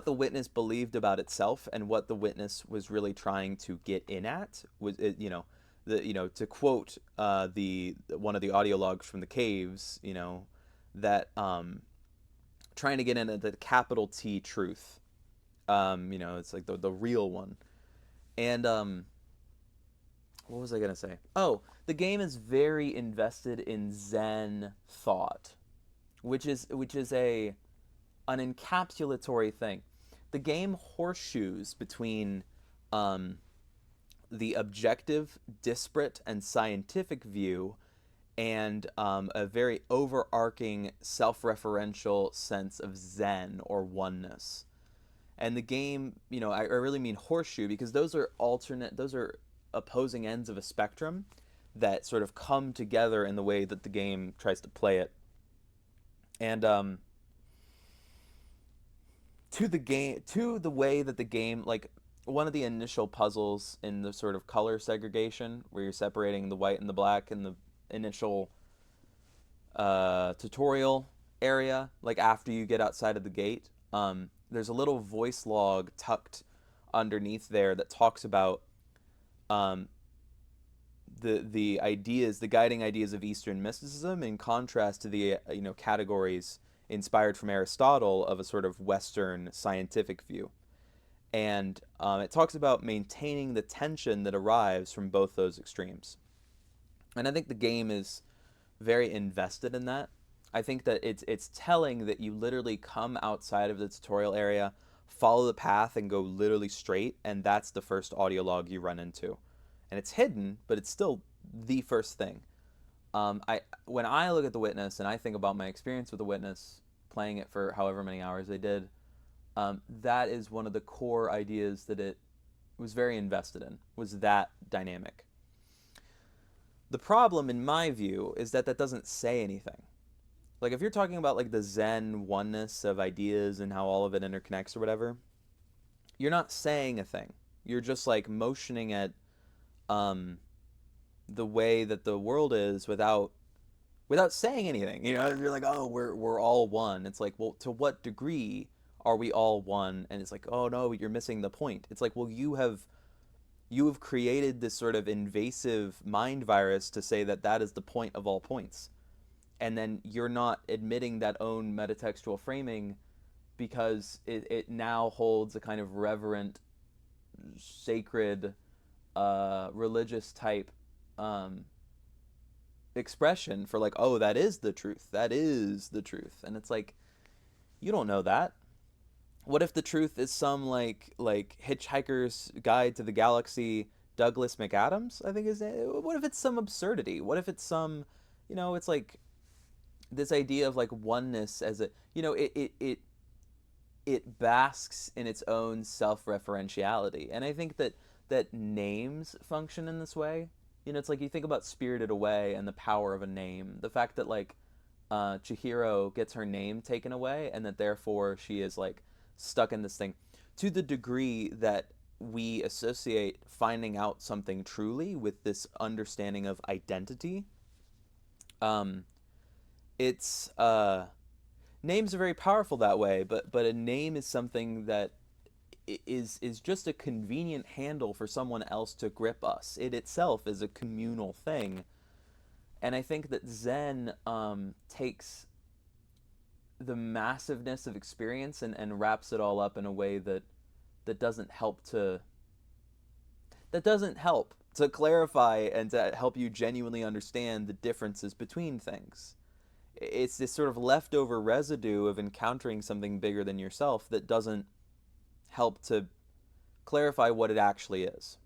the witness believed about itself, and what the witness was really trying to get in at was, to quote the one of the audio logs from the caves, that trying to get into the capital T truth. It's like the real one. And what was I gonna say? Oh, the game is very invested in Zen thought, which is an encapsulatory thing. The game horseshoes between um, the objective, disparate, and scientific view, and a very overarching self-referential sense of Zen or oneness. And the game, I really mean horseshoe, because those are opposing ends of a spectrum that sort of come together in the way that the game tries to play it. And to the way that the game, like, one of the initial puzzles in the sort of color segregation, where you're separating the white and the black in the initial tutorial area, like after you get outside of the gate, there's a little voice log tucked underneath there that talks about um, the guiding ideas of Eastern mysticism, in contrast to the categories inspired from Aristotle of a sort of Western scientific view. And it talks about maintaining the tension that arrives from both those extremes. And I think the game is very invested in that. I think that it's telling that you literally come outside of the tutorial area, follow the path, and go literally straight, and that's the first audio log you run into. And it's hidden, but it's still the first thing. When I look at The Witness and I think about my experience with The Witness, playing it for however many hours I did, that is one of the core ideas that it was very invested in, was that dynamic. The problem, in my view, is that doesn't say anything. Like, if you're talking about like the Zen oneness of ideas and how all of it interconnects or whatever, you're not saying a thing. You're just like motioning at the way that the world is without saying anything. You're like, oh, we're all one. It's like, well, to what degree are we all one? And it's like, oh no, you're missing the point. It's like, well, you have created this sort of invasive mind virus to say that is the point of all points. And then you're not admitting that own metatextual framing, because it now holds a kind of reverent, sacred, religious type expression for, like, oh, that is the truth. That is the truth. And it's like, you don't know that. What if the truth is some like Hitchhiker's Guide to the Galaxy, Douglas McAdams, I think is it? What if it's some absurdity? What if it's some, it's like this idea of like oneness as a, it basks in its own self-referentiality. And I think that names function in this way. It's like you think about Spirited Away and the power of a name. The fact that like Chihiro gets her name taken away, and that therefore she is like stuck in this thing, to the degree that we associate finding out something truly with this understanding of identity. Um, it's names are very powerful that way, but a name is something that is just a convenient handle for someone else to grip us. It itself is a communal thing, and I think that Zen takes the massiveness of experience and wraps it all up in a way that doesn't help to clarify and to help you genuinely understand the differences between things. It's this sort of leftover residue of encountering something bigger than yourself that doesn't help to clarify what it actually is.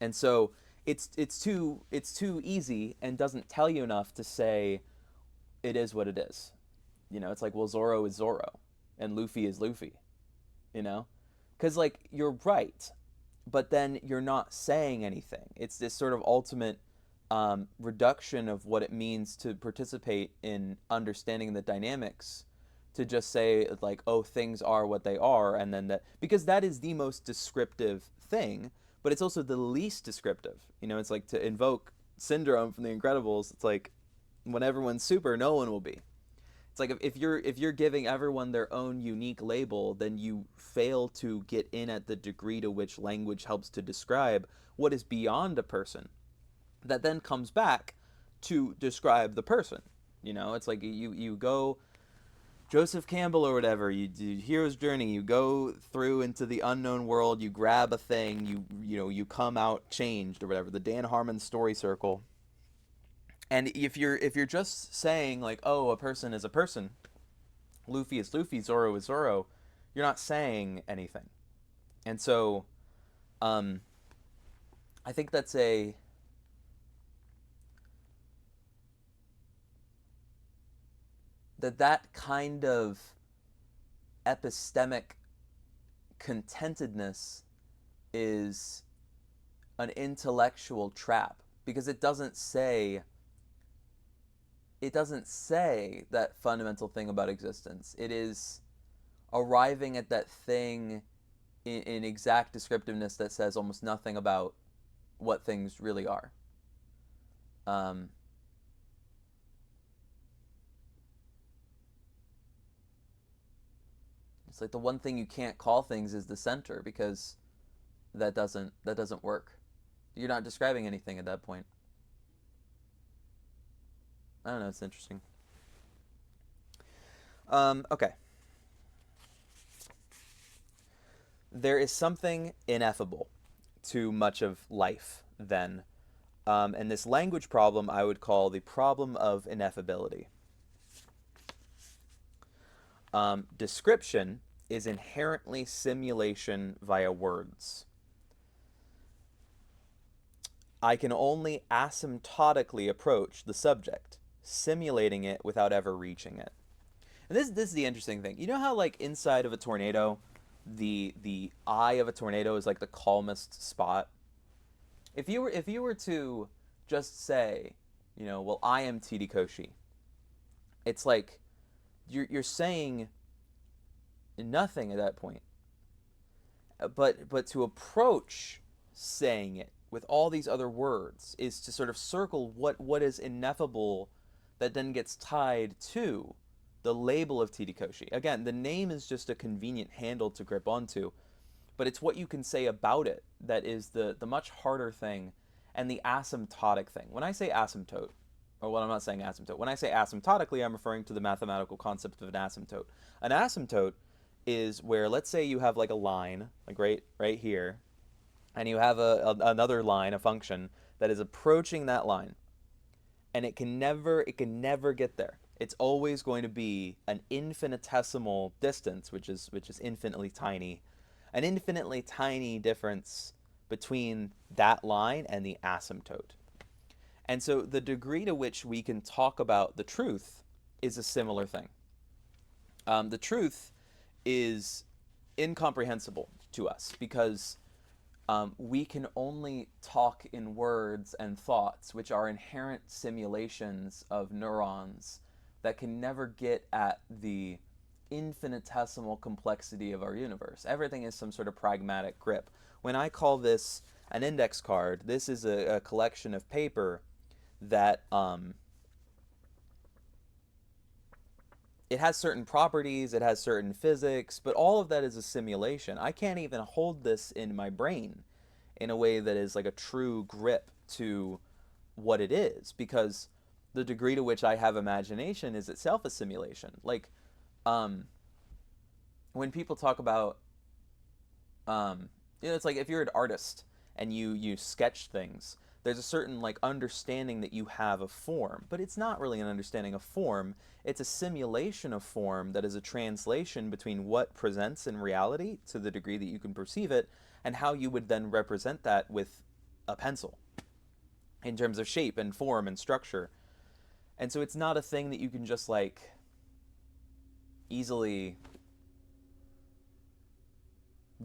And so it's too easy and doesn't tell you enough to say it is what it is. It's like, well, Zoro is Zoro and Luffy is Luffy, you know? Cuz like you're right, but then you're not saying anything. It's this sort of ultimate reduction of what it means to participate in understanding the dynamics, to just say like, oh, things are what they are, and then that, because that is the most descriptive thing, but it's also the least descriptive. It's like to invoke Syndrome from The Incredibles. It's like when everyone's super, no one will be. It's like if you're giving everyone their own unique label, then you fail to get in at the degree to which language helps to describe what is beyond a person, that then comes back to describe the person. It's like you go Joseph Campbell or whatever, you do hero's journey, you go through into the unknown world, you grab a thing, you come out changed or whatever, the Dan Harmon story circle. And if you're just saying like, oh, a person is a person, Luffy is Luffy, Zoro is Zoro, you're not saying anything. And so um I think that kind of epistemic contentedness is an intellectual trap, because it doesn't say that fundamental thing about existence. It is arriving at that thing in exact descriptiveness that says almost nothing about what things really are. Um, it's like the one thing you can't call things is the center, because that doesn't work. You're not describing anything at that point. I don't know. It's interesting. Okay. There is something ineffable to much of life, then. And this language problem I would call the problem of ineffability. Description is inherently simulation via words. I can only asymptotically approach the subject, simulating it without ever reaching it. And this is the interesting thing. You know how like inside of a tornado, the eye of a tornado is like the calmest spot. If you were to just say, well, I am TD Koshi, it's like you're saying nothing at that point. But to approach saying it with all these other words is to sort of circle what is ineffable, that then gets tied to the label of TD Koshi. Again, the name is just a convenient handle to grip onto, but it's what you can say about it that is the much harder thing, and the asymptotic thing. When I say asymptote, or when I'm not saying asymptote, when I say asymptotically, I'm referring to the mathematical concept of an asymptote. An asymptote is where, let's say you have like a line, like right here, and you have another line, a function that is approaching that line, and it can never get there. It's always going to be an infinitesimal distance, which is infinitely tiny, an infinitely tiny difference between that line and the asymptote. And so the degree to which we can talk about the truth is a similar thing. The truth is incomprehensible to us, because we can only talk in words and thoughts, which are inherent simulations of neurons that can never get at the infinitesimal complexity of our universe. Everything is some sort of pragmatic grip. When I call this an index card, this is a collection of paper that it has certain properties, it has certain physics, but all of that is a simulation. I can't even hold this in my brain in a way that is like a true grip to what it is, because the degree to which I have imagination is itself a simulation. Like, um, when people talk about, it's like if you're an artist and you sketch things, there's a certain like understanding that you have of form, but it's not really an understanding of form. It's a simulation of form that is a translation between what presents in reality to the degree that you can perceive it, and how you would then represent that with a pencil in terms of shape and form and structure. And so it's not a thing that you can just like easily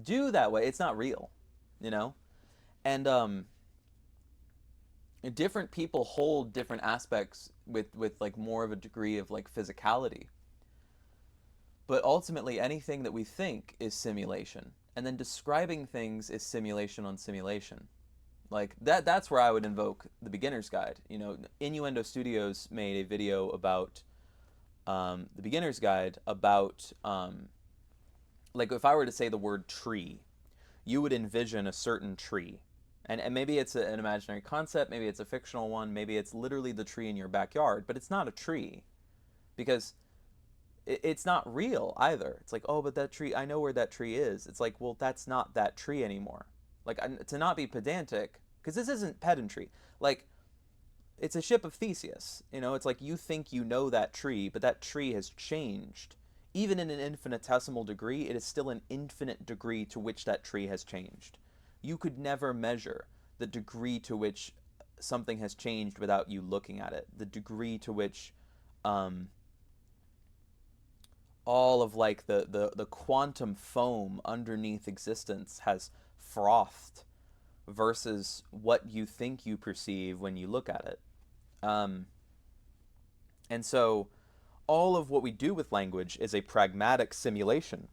do that way. It's not real, you know? And different people hold different aspects with like more of a degree of like physicality. But ultimately anything that we think is simulation. And then describing things is simulation on simulation. Like that's where I would invoke the beginner's guide. You know, Innuendo Studios made a video about the beginner's guide about like if I were to say the word tree, you would envision a certain tree. And maybe it's an imaginary concept, maybe it's a fictional one, maybe it's literally the tree in your backyard, but it's not a tree because it's not real either. It's like, oh, but that tree, I know where that tree is. It's like, well, that's not that tree anymore. Like, to not be pedantic, because this isn't pedantry. Like, it's a ship of Theseus. You know, it's like you think you know that tree, but that tree has changed. Even in an infinitesimal degree, it is still an infinite degree to which that tree has changed. You could never measure the degree to which something has changed without you looking at it. The degree to which all of like the quantum foam underneath existence has frothed versus what you think you perceive when you look at it. Um, and so all of what we do with language is a pragmatic simulation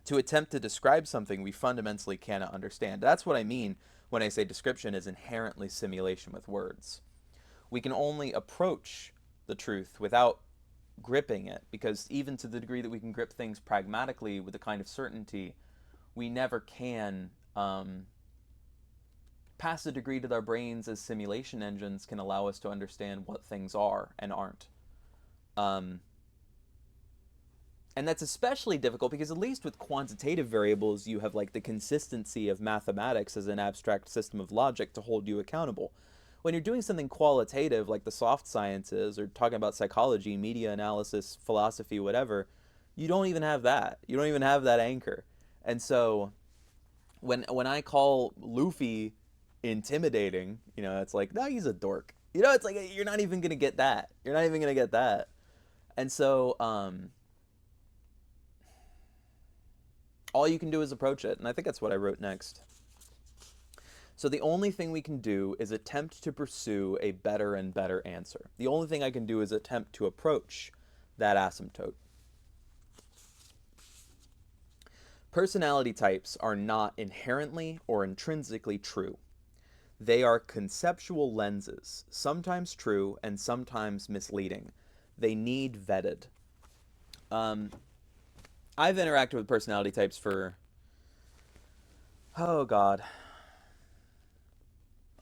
to attempt to describe something we fundamentally cannot understand. That's what I mean when I say description is inherently simulation with words. We can only approach the truth without gripping it, because even to the degree that we can grip things pragmatically with a kind of certainty, we never can pass a degree that our brains as simulation engines can allow us to understand what things are and aren't. Um, and that's especially difficult because at least with quantitative variables, you have like the consistency of mathematics as an abstract system of logic to hold you accountable. When you're doing something qualitative like the soft sciences or talking about psychology, media analysis, philosophy, whatever, you don't even have that. You don't even have that anchor. And so when I call Luffy intimidating, you know, it's like, no, he's a dork. You know, it's like you're not even gonna get that. You're not even gonna get that. And so all you can do is approach it. And I think that's what I wrote next. So the only thing we can do is attempt to pursue a better and better answer. The only thing I can do is attempt to approach that asymptote. Personality types are not inherently or intrinsically true. They are conceptual lenses, sometimes true and sometimes misleading. They need vetted. I've interacted with personality types for, oh God,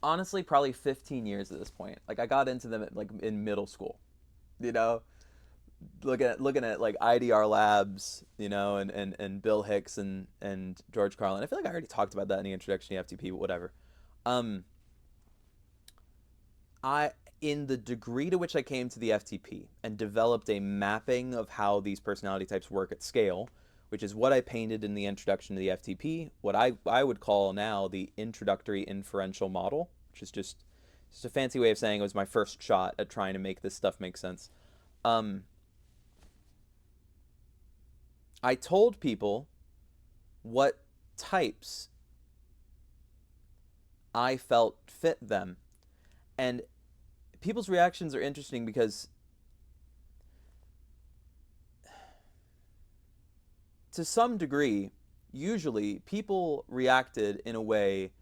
honestly, probably 15 years at this point. Like I got into them like in middle school, you know, looking at like IDR Labs, you know, and Bill Hicks and George Carlin. I feel like I already talked about that in the introduction to FTP, but whatever. Um, I in the degree to which I came to the FTP and developed a mapping of how these personality types work at scale, which is what I painted in the introduction to the FTP, what I would call now the introductory inferential model, which is just a fancy way of saying it was my first shot at trying to make this stuff make sense. I told people what types I felt fit them. And people's reactions are interesting because to some degree, usually people reacted in a way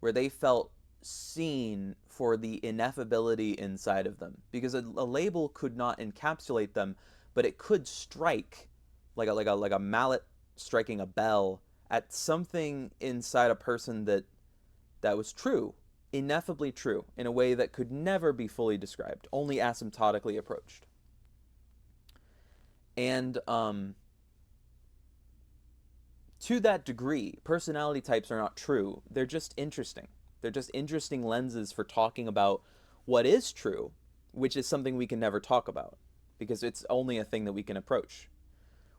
where they felt seen for the ineffability inside of them, because a label could not encapsulate them, but it could strike like a mallet striking a bell at something inside a person that was true, ineffably true, in a way that could never be fully described, only asymptotically approached. And to that degree, personality types are not true. They're just interesting. They're just interesting lenses for talking about what is true, which is something we can never talk about because it's only a thing that we can approach.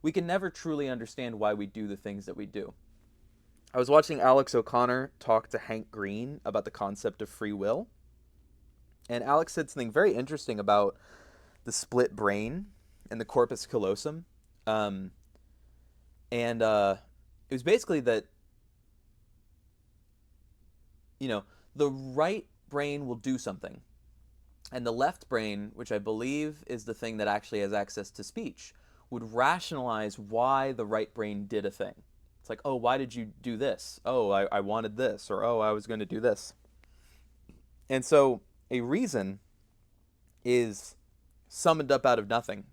We can never truly understand why we do the things that we do. I was watching Alex O'Connor talk to Hank Green about the concept of free will, and Alex said something very interesting about the split brain and the corpus callosum. Um, and it was basically that, you know, the right brain will do something, and the left brain, which I believe is the thing that actually has access to speech, would rationalize why the right brain did a thing. It's like, oh, why did you do this? Oh, I wanted this, or oh, I was going to do this. And so a reason is summoned up out of nothing.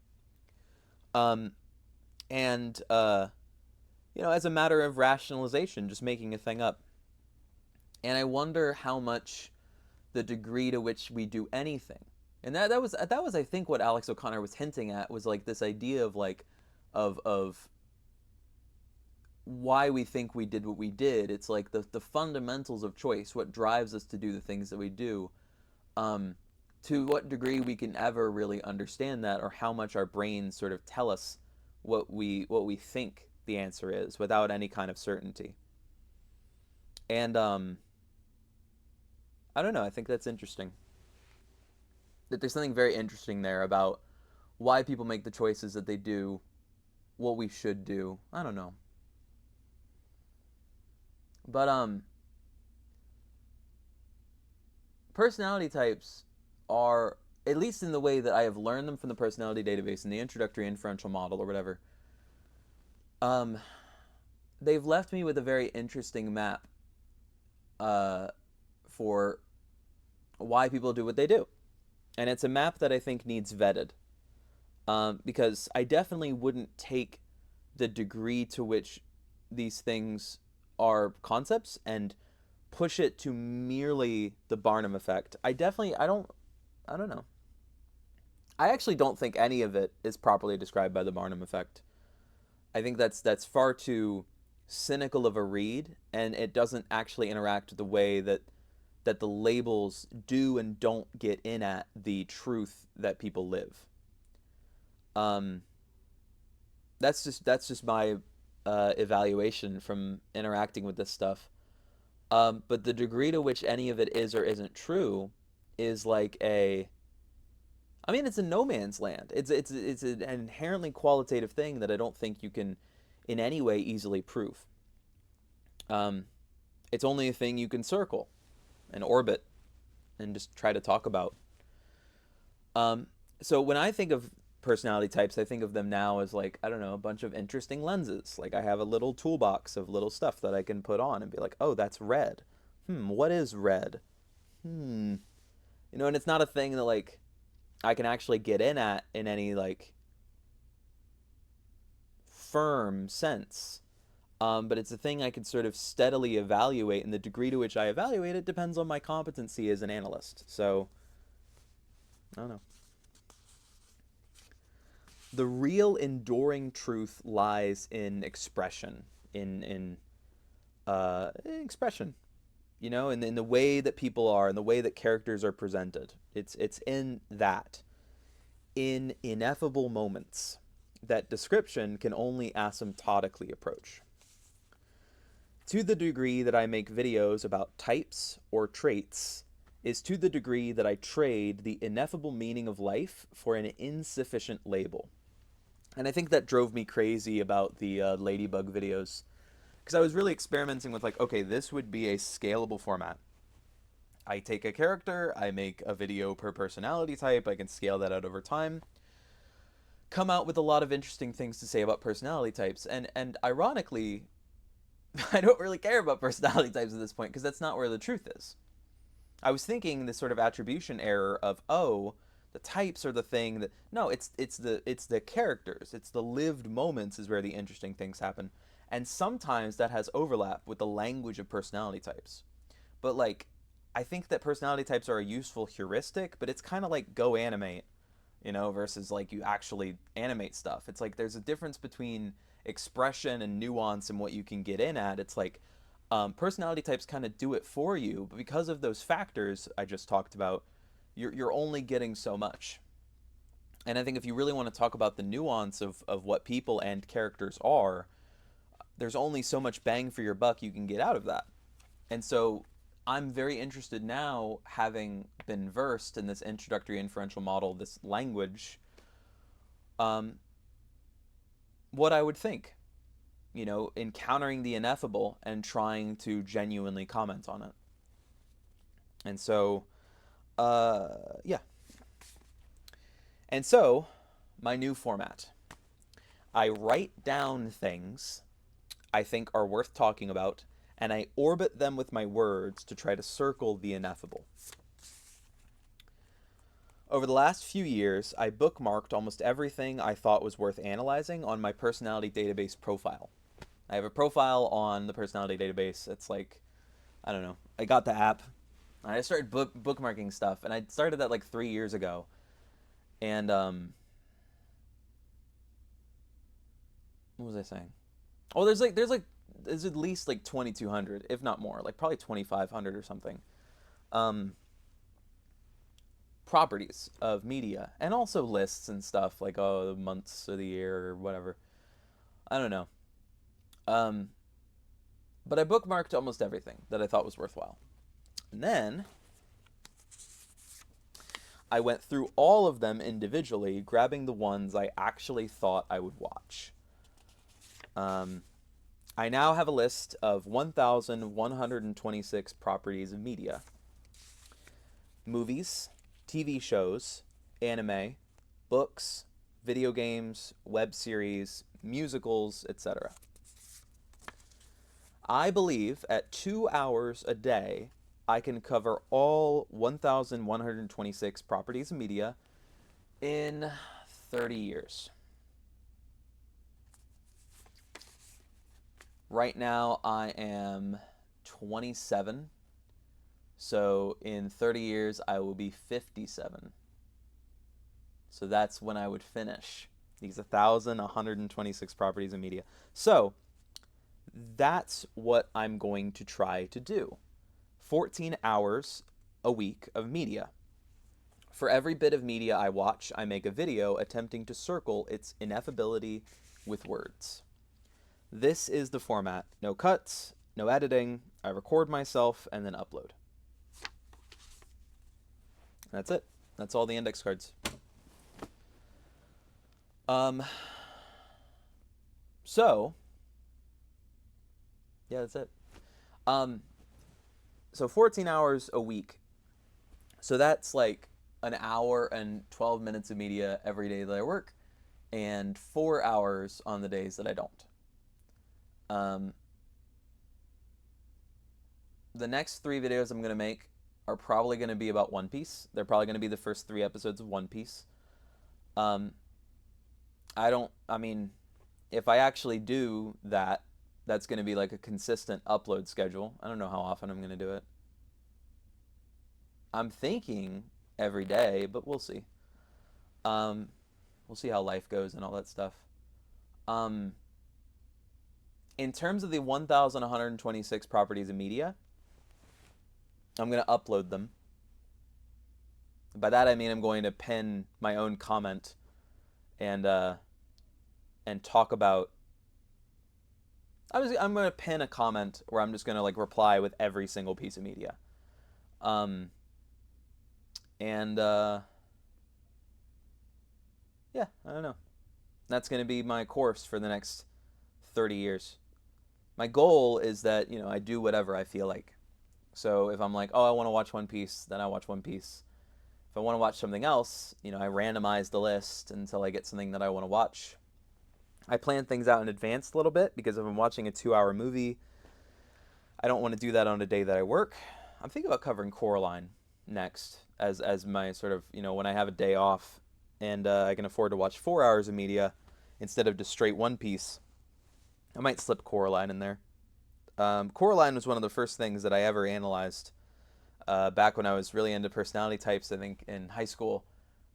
Um, and, as a matter of rationalization, just making a thing up. And I wonder how much the degree to which we do anything. And that was I think what Alex O'Connor was hinting at, was like this idea of like of why we think we did what we did. It's like the fundamentals of choice, what drives us to do the things that we do. Um, to what degree we can ever really understand that, or how much our brains sort of tell us what we think the answer is without any kind of certainty. And I don't know. I think that's interesting. That there's something very interesting there about why people make the choices that they do, what we should do. I don't know. But personality types are, at least in the way that I have learned them from the personality database in the introductory inferential model or whatever, um, they've left me with a very interesting map uh, for why people do what they do. And it's a map that I think needs vetted. Because I definitely wouldn't take the degree to which these things are concepts and push it to merely the Barnum effect. I don't know. I actually don't think any of it is properly described by the Barnum effect. I think that's far too cynical of a read, and it doesn't actually interact with the way that the labels do and don't get in at the truth that people live. Um, that's just my evaluation from interacting with this stuff. But the degree to which any of it is or isn't true is like I mean, it's a no man's land. It's an inherently qualitative thing that I don't think you can in any way easily prove. Um, it's only a thing you can circle and orbit and just try to talk about. Um, so when I think of personality types, I think of them now as like, I don't know, a bunch of interesting lenses. Like I have a little toolbox of little stuff that I can put on and be like, oh, that's red. What is red? Hmm. And it's not a thing that like I can actually get in at in any like firm sense. But it's a thing I can sort of steadily evaluate, and the degree to which I evaluate it depends on my competency as an analyst. So, I don't know. The real enduring truth lies in expression, in expression, in the way that people are, in the way that characters are presented. It's in that, in ineffable moments, that description can only asymptotically approach. To the degree that I make videos about types or traits is to the degree that I trade the ineffable meaning of life for an insufficient label. And I think that drove me crazy about the Ladybug videos, because I was really experimenting with like, okay, this would be a scalable format. I take a character, I make a video per personality type, I can scale that out over time, come out with a lot of interesting things to say about personality types. And ironically, I don't really care about personality types at this point because that's not where the truth is. I was thinking this sort of attribution error of, oh, the types are the thing that, no, it's the characters, it's the lived moments is where the interesting things happen, and sometimes that has overlap with the language of personality types. But like, I think that personality types are a useful heuristic, but it's kind of like go animate, versus like you actually animate stuff. It's like there's a difference between expression and nuance and what you can get in at. It's like personality types kind of do it for you, but because of those factors I just talked about, you're only getting so much. And I think if you really want to talk about the nuance of what people and characters are, there's only so much bang for your buck you can get out of that. And so I'm very interested now, having been versed in this introductory inferential model, this language, um, what I would think, encountering the ineffable and trying to genuinely comment on it. And so, yeah. And so, my new format, I write down things I think are worth talking about, and I orbit them with my words to try to circle the ineffable. Over the last few years, I bookmarked almost everything I thought was worth analyzing on my personality database profile. I have a profile on the personality database. It's like, I don't know, I got the app. I started bookmarking stuff, and I started that like 3 years ago. And what was I saying? Oh, there's at least like 2,200, if not more, like probably 2,500 or something. Um, Properties of media, and also lists and stuff like, oh, the months of the year or whatever. I don't know. Um, but I bookmarked almost everything that I thought was worthwhile. And then I went through all of them individually, grabbing the ones I actually thought I would watch. Um, I now have a list of 1,126 properties of media: movies, TV shows, anime, books, video games, web series, musicals, etc. I believe at 2 hours a day, I can cover all 1,126 properties of media in 30 years. Right now, I am 27. So in 30 years, I will be 57. So that's when I would finish these 1,126 properties of media. So that's what I'm going to try to do. 14 hours a week of media. For every bit of media I watch, I make a video attempting to circle its ineffability with words. This is the format. No cuts, no editing. I record myself and then upload. That's it. That's all the index cards. So, yeah, that's it. So 14 hours a week. So that's like an hour and 12 minutes of media every day that I work, and 4 hours on the days that I don't. The next 3 videos I'm going to make are probably going to be about One Piece. They're probably going to be the first 3 episodes of One Piece. I mean, if I actually do that, that's going to be like a consistent upload schedule. I don't know how often I'm going to do it. I'm thinking every day, but we'll see. We'll see how life goes and all that stuff. In terms of the 1,126 properties of media, I'm going to upload them. By that I mean I'm going to pen my own comment and talk about. I'm going to pin a comment where I'm just going to like reply with every single piece of media. Yeah, I don't know. That's going to be my course for the next 30 years. My goal is that, I do whatever I feel like. So if I'm like, oh, I want to watch One Piece, then I watch One Piece. If I want to watch something else, I randomize the list until I get something that I want to watch. I plan things out in advance a little bit, because if I'm watching a 2-hour movie, I don't want to do that on a day that I work. I'm thinking about covering Coraline next as my sort of, when I have a day off and I can afford to watch 4 hours of media instead of just straight One Piece. I might slip Coraline in there. Coraline was one of the first things that I ever analyzed back when I was really into personality types. I think in high school,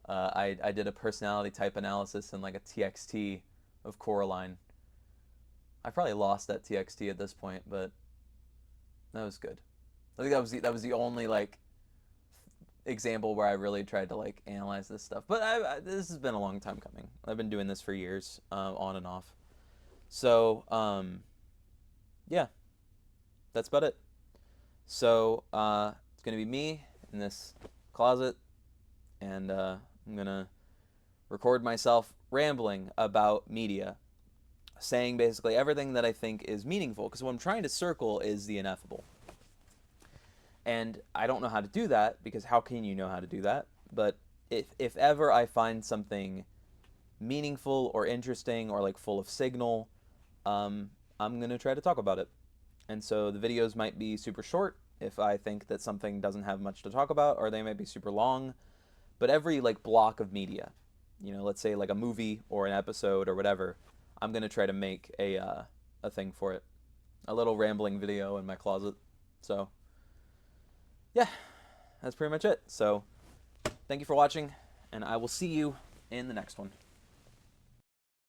I did a personality type analysis in like a TXT of Coraline. I probably lost that TXT at this point, but that was good. I think that was the only like example where I really tried to like analyze this stuff. But this has been a long time coming. I've been doing this for years, on and off. So yeah, that's about it. So it's gonna be me in this closet, and I'm gonna record myself rambling about media, saying basically everything that I think is meaningful. Because what I'm trying to circle is the ineffable. And I don't know how to do that, because how can you know how to do that? But if ever I find something meaningful or interesting or like full of signal, I'm going to try to talk about it. And so the videos might be super short if I think that something doesn't have much to talk about, or they might be super long. But every like block of media, let's say like a movie or an episode or whatever, I'm going to try to make a thing for it. A little rambling video in my closet. So yeah, that's pretty much it. So thank you for watching, and I will see you in the next one.